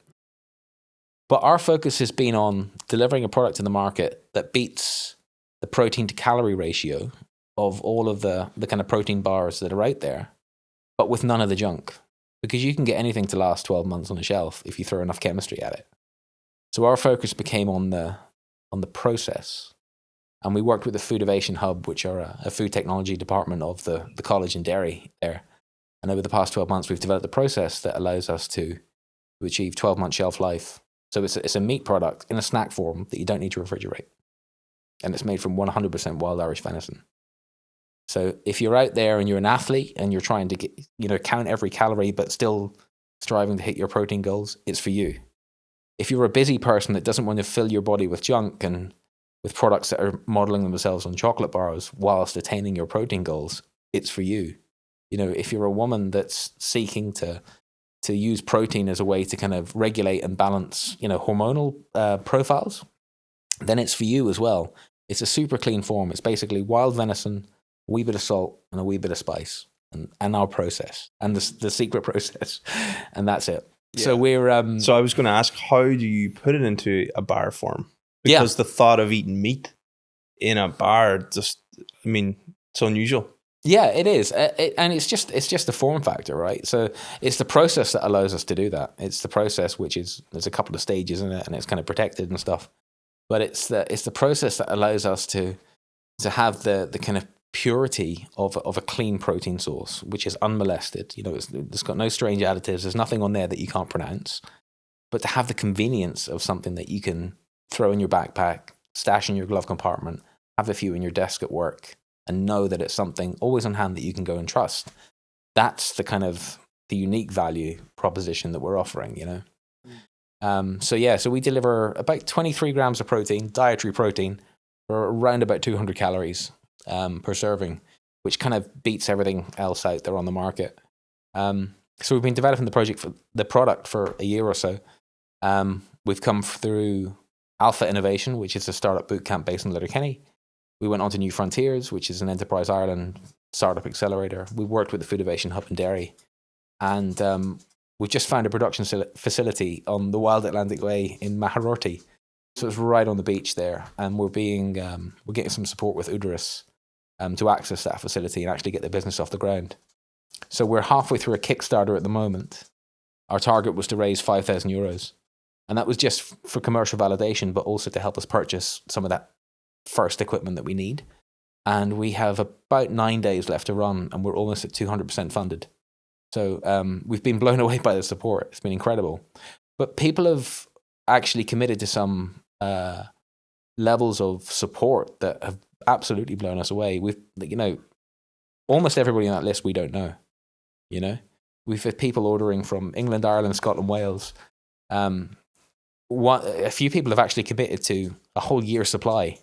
But our focus has been on delivering a product to the market that beats the protein to calorie ratio of all of the kind of protein bars that are out there, but with none of the junk. Because you can get anything to last 12 months on a shelf if you throw enough chemistry at it. So our focus became on the process. And we worked with the Food Innovation Hub, which are a food technology department of the college in Derry there. And over the past 12 months, we've developed a process that allows us to achieve 12-month shelf life. So it's a meat product in a snack form that you don't need to refrigerate. And it's made from 100% wild Irish venison. So if you're out there and you're an athlete and you're trying to get, count every calorie but still striving to hit your protein goals, it's for you. If you're a busy person that doesn't want to fill your body with junk and with products that are modeling themselves on chocolate bars whilst attaining your protein goals, it's for you. If you're a woman that's seeking to use protein as a way to kind of regulate and balance, hormonal profiles, then it's for you as well. It's a super clean form. It's basically wild venison, a wee bit of salt, and a wee bit of spice, and our process, and the secret process, and that's it. Yeah. So we're... So I was going to ask, how do you put it into a bar form? Because the thought of eating meat in a bar, it's unusual. Yeah, it is. And it's just a form factor, right? So it's the process that allows us to do that. It's the process there's a couple of stages in it, and it's kind of protected and stuff. But it's the process that allows us to have the kind of purity of a clean protein source, which is unmolested. It's got no strange additives. There's nothing on there that you can't pronounce. But to have the convenience of something that you can throw in your backpack, stash in your glove compartment, have a few in your desk at work, and know that it's something always on hand that you can go and trust. That's the kind of the unique value proposition that we're offering, So we deliver about 23 grams of protein, dietary protein, for around about 200 calories per serving, which kind of beats everything else out there on the market. So we've been developing the product for a year or so. We've come through Alpha Innovation, which is a startup bootcamp based in Letterkenny. We went on to New Frontiers, which is an Enterprise Ireland startup accelerator. We worked with the Food Innovation Hub in Derry. And we just found a production facility on the Wild Atlantic Way in Maharorty. So it's right on the beach there. And we're getting some support with Uderus to access that facility and actually get the business off the ground. So we're halfway through a Kickstarter at the moment. Our target was to raise €5,000. And that was just for commercial validation, but also to help us purchase some of that first equipment that we need. And we have about 9 days left to run, and we're almost at 200% funded. So we've been blown away by the support. It's been incredible. But people have actually committed to some levels of support that have absolutely blown us away. We've, almost everybody on that list we don't know. We've had people ordering from England, Ireland, Scotland, Wales. A few people have actually committed to a whole year's supply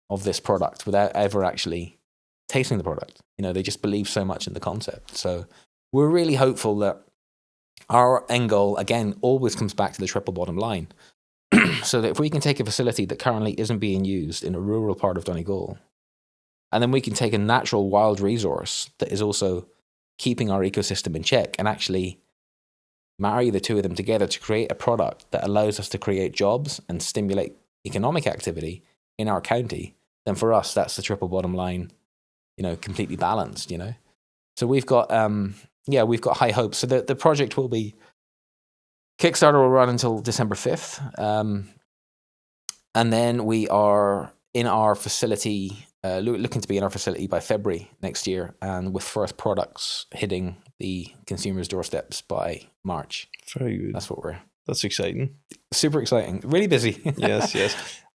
of this product without ever actually tasting the product. They just believe so much in the concept. So we're really hopeful that our end goal, again, always comes back to the triple bottom line. So that if we can take a facility that currently isn't being used in a rural part of Donegal, and then we can take a natural wild resource that is also keeping our ecosystem in check and actually marry the two of them together to create a product that allows us to create jobs and stimulate economic activity in our county, then for us, that's the triple bottom line completely balanced, So we've got high hopes. So the project will be, Kickstarter will run until December 5th. And then we are in our facility, looking to be in our facility by February next year, and with first products hitting the consumers' doorsteps by March. Very good. That's exciting. Super exciting. Really busy. Yes.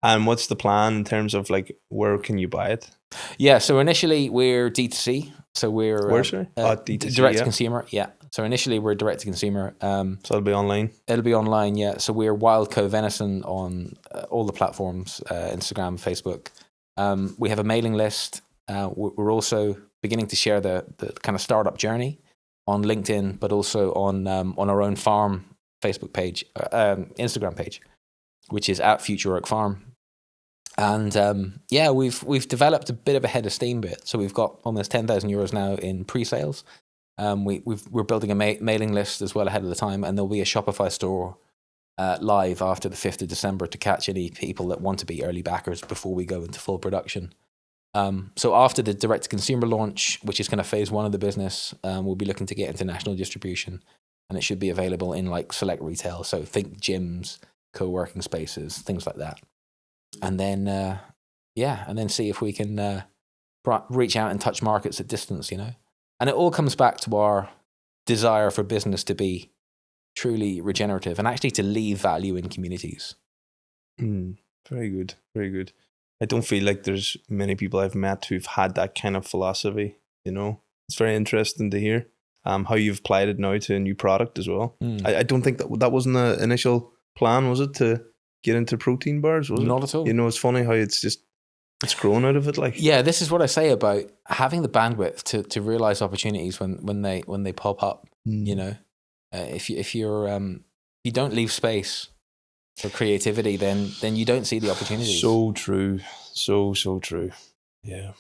And what's the plan in terms of like, where can you buy it? Yeah, so initially we're D2C. So we're D2C, direct to consumer. Yeah. So initially we're direct to consumer. So it'll be online. It'll be online. Yeah. So we're Wildco Venison on all the platforms, Instagram, Facebook. We have a mailing list. We're also beginning to share the kind of startup journey on LinkedIn, but also on our own farm Facebook page, Instagram page, which is at Future Oak Farm. And we've developed a bit of a head of steam bit. So we've got almost 10,000 euros now in pre-sales. We're building a mailing list as well ahead of the time, and there'll be a Shopify store live after the 5th of December to catch any people that want to be early backers before we go into full production. So after the direct-to-consumer launch, which is kind of phase one of the business, we'll be looking to get international distribution, and it should be available in like select retail. So think gyms, co-working spaces, things like that. And then, and then see if we can reach out and touch markets at distance, And it all comes back to our desire for business to be truly regenerative and actually to leave value in communities. Very good. Very good. I don't feel like there's many people I've met who've had that kind of philosophy, It's very interesting to hear how you've applied it now to a new product as well. I don't think that wasn't the initial plan, was it, to get into protein bars? Was Not it? at all. It's funny how it's grown out of it. Like, yeah, this is what I say about having the bandwidth to realize opportunities when they pop up. If you don't leave space for creativity, then you don't see the opportunities. So true, so true. Yeah,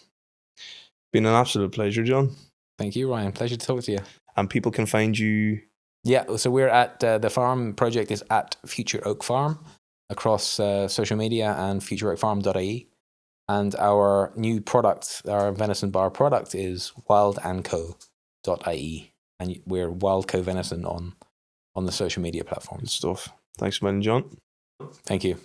been an absolute pleasure, John. Thank you, Ryan. Pleasure to talk to you. And people can find you. Yeah, so we're at the farm project is at Future Oak Farm across social media and futureoakfarm.ie. And our new product, our venison bar product, is wildandco.ie. And we're Wildco Venison on the social media platforms. Good stuff. Thanks a million, John. Thank you.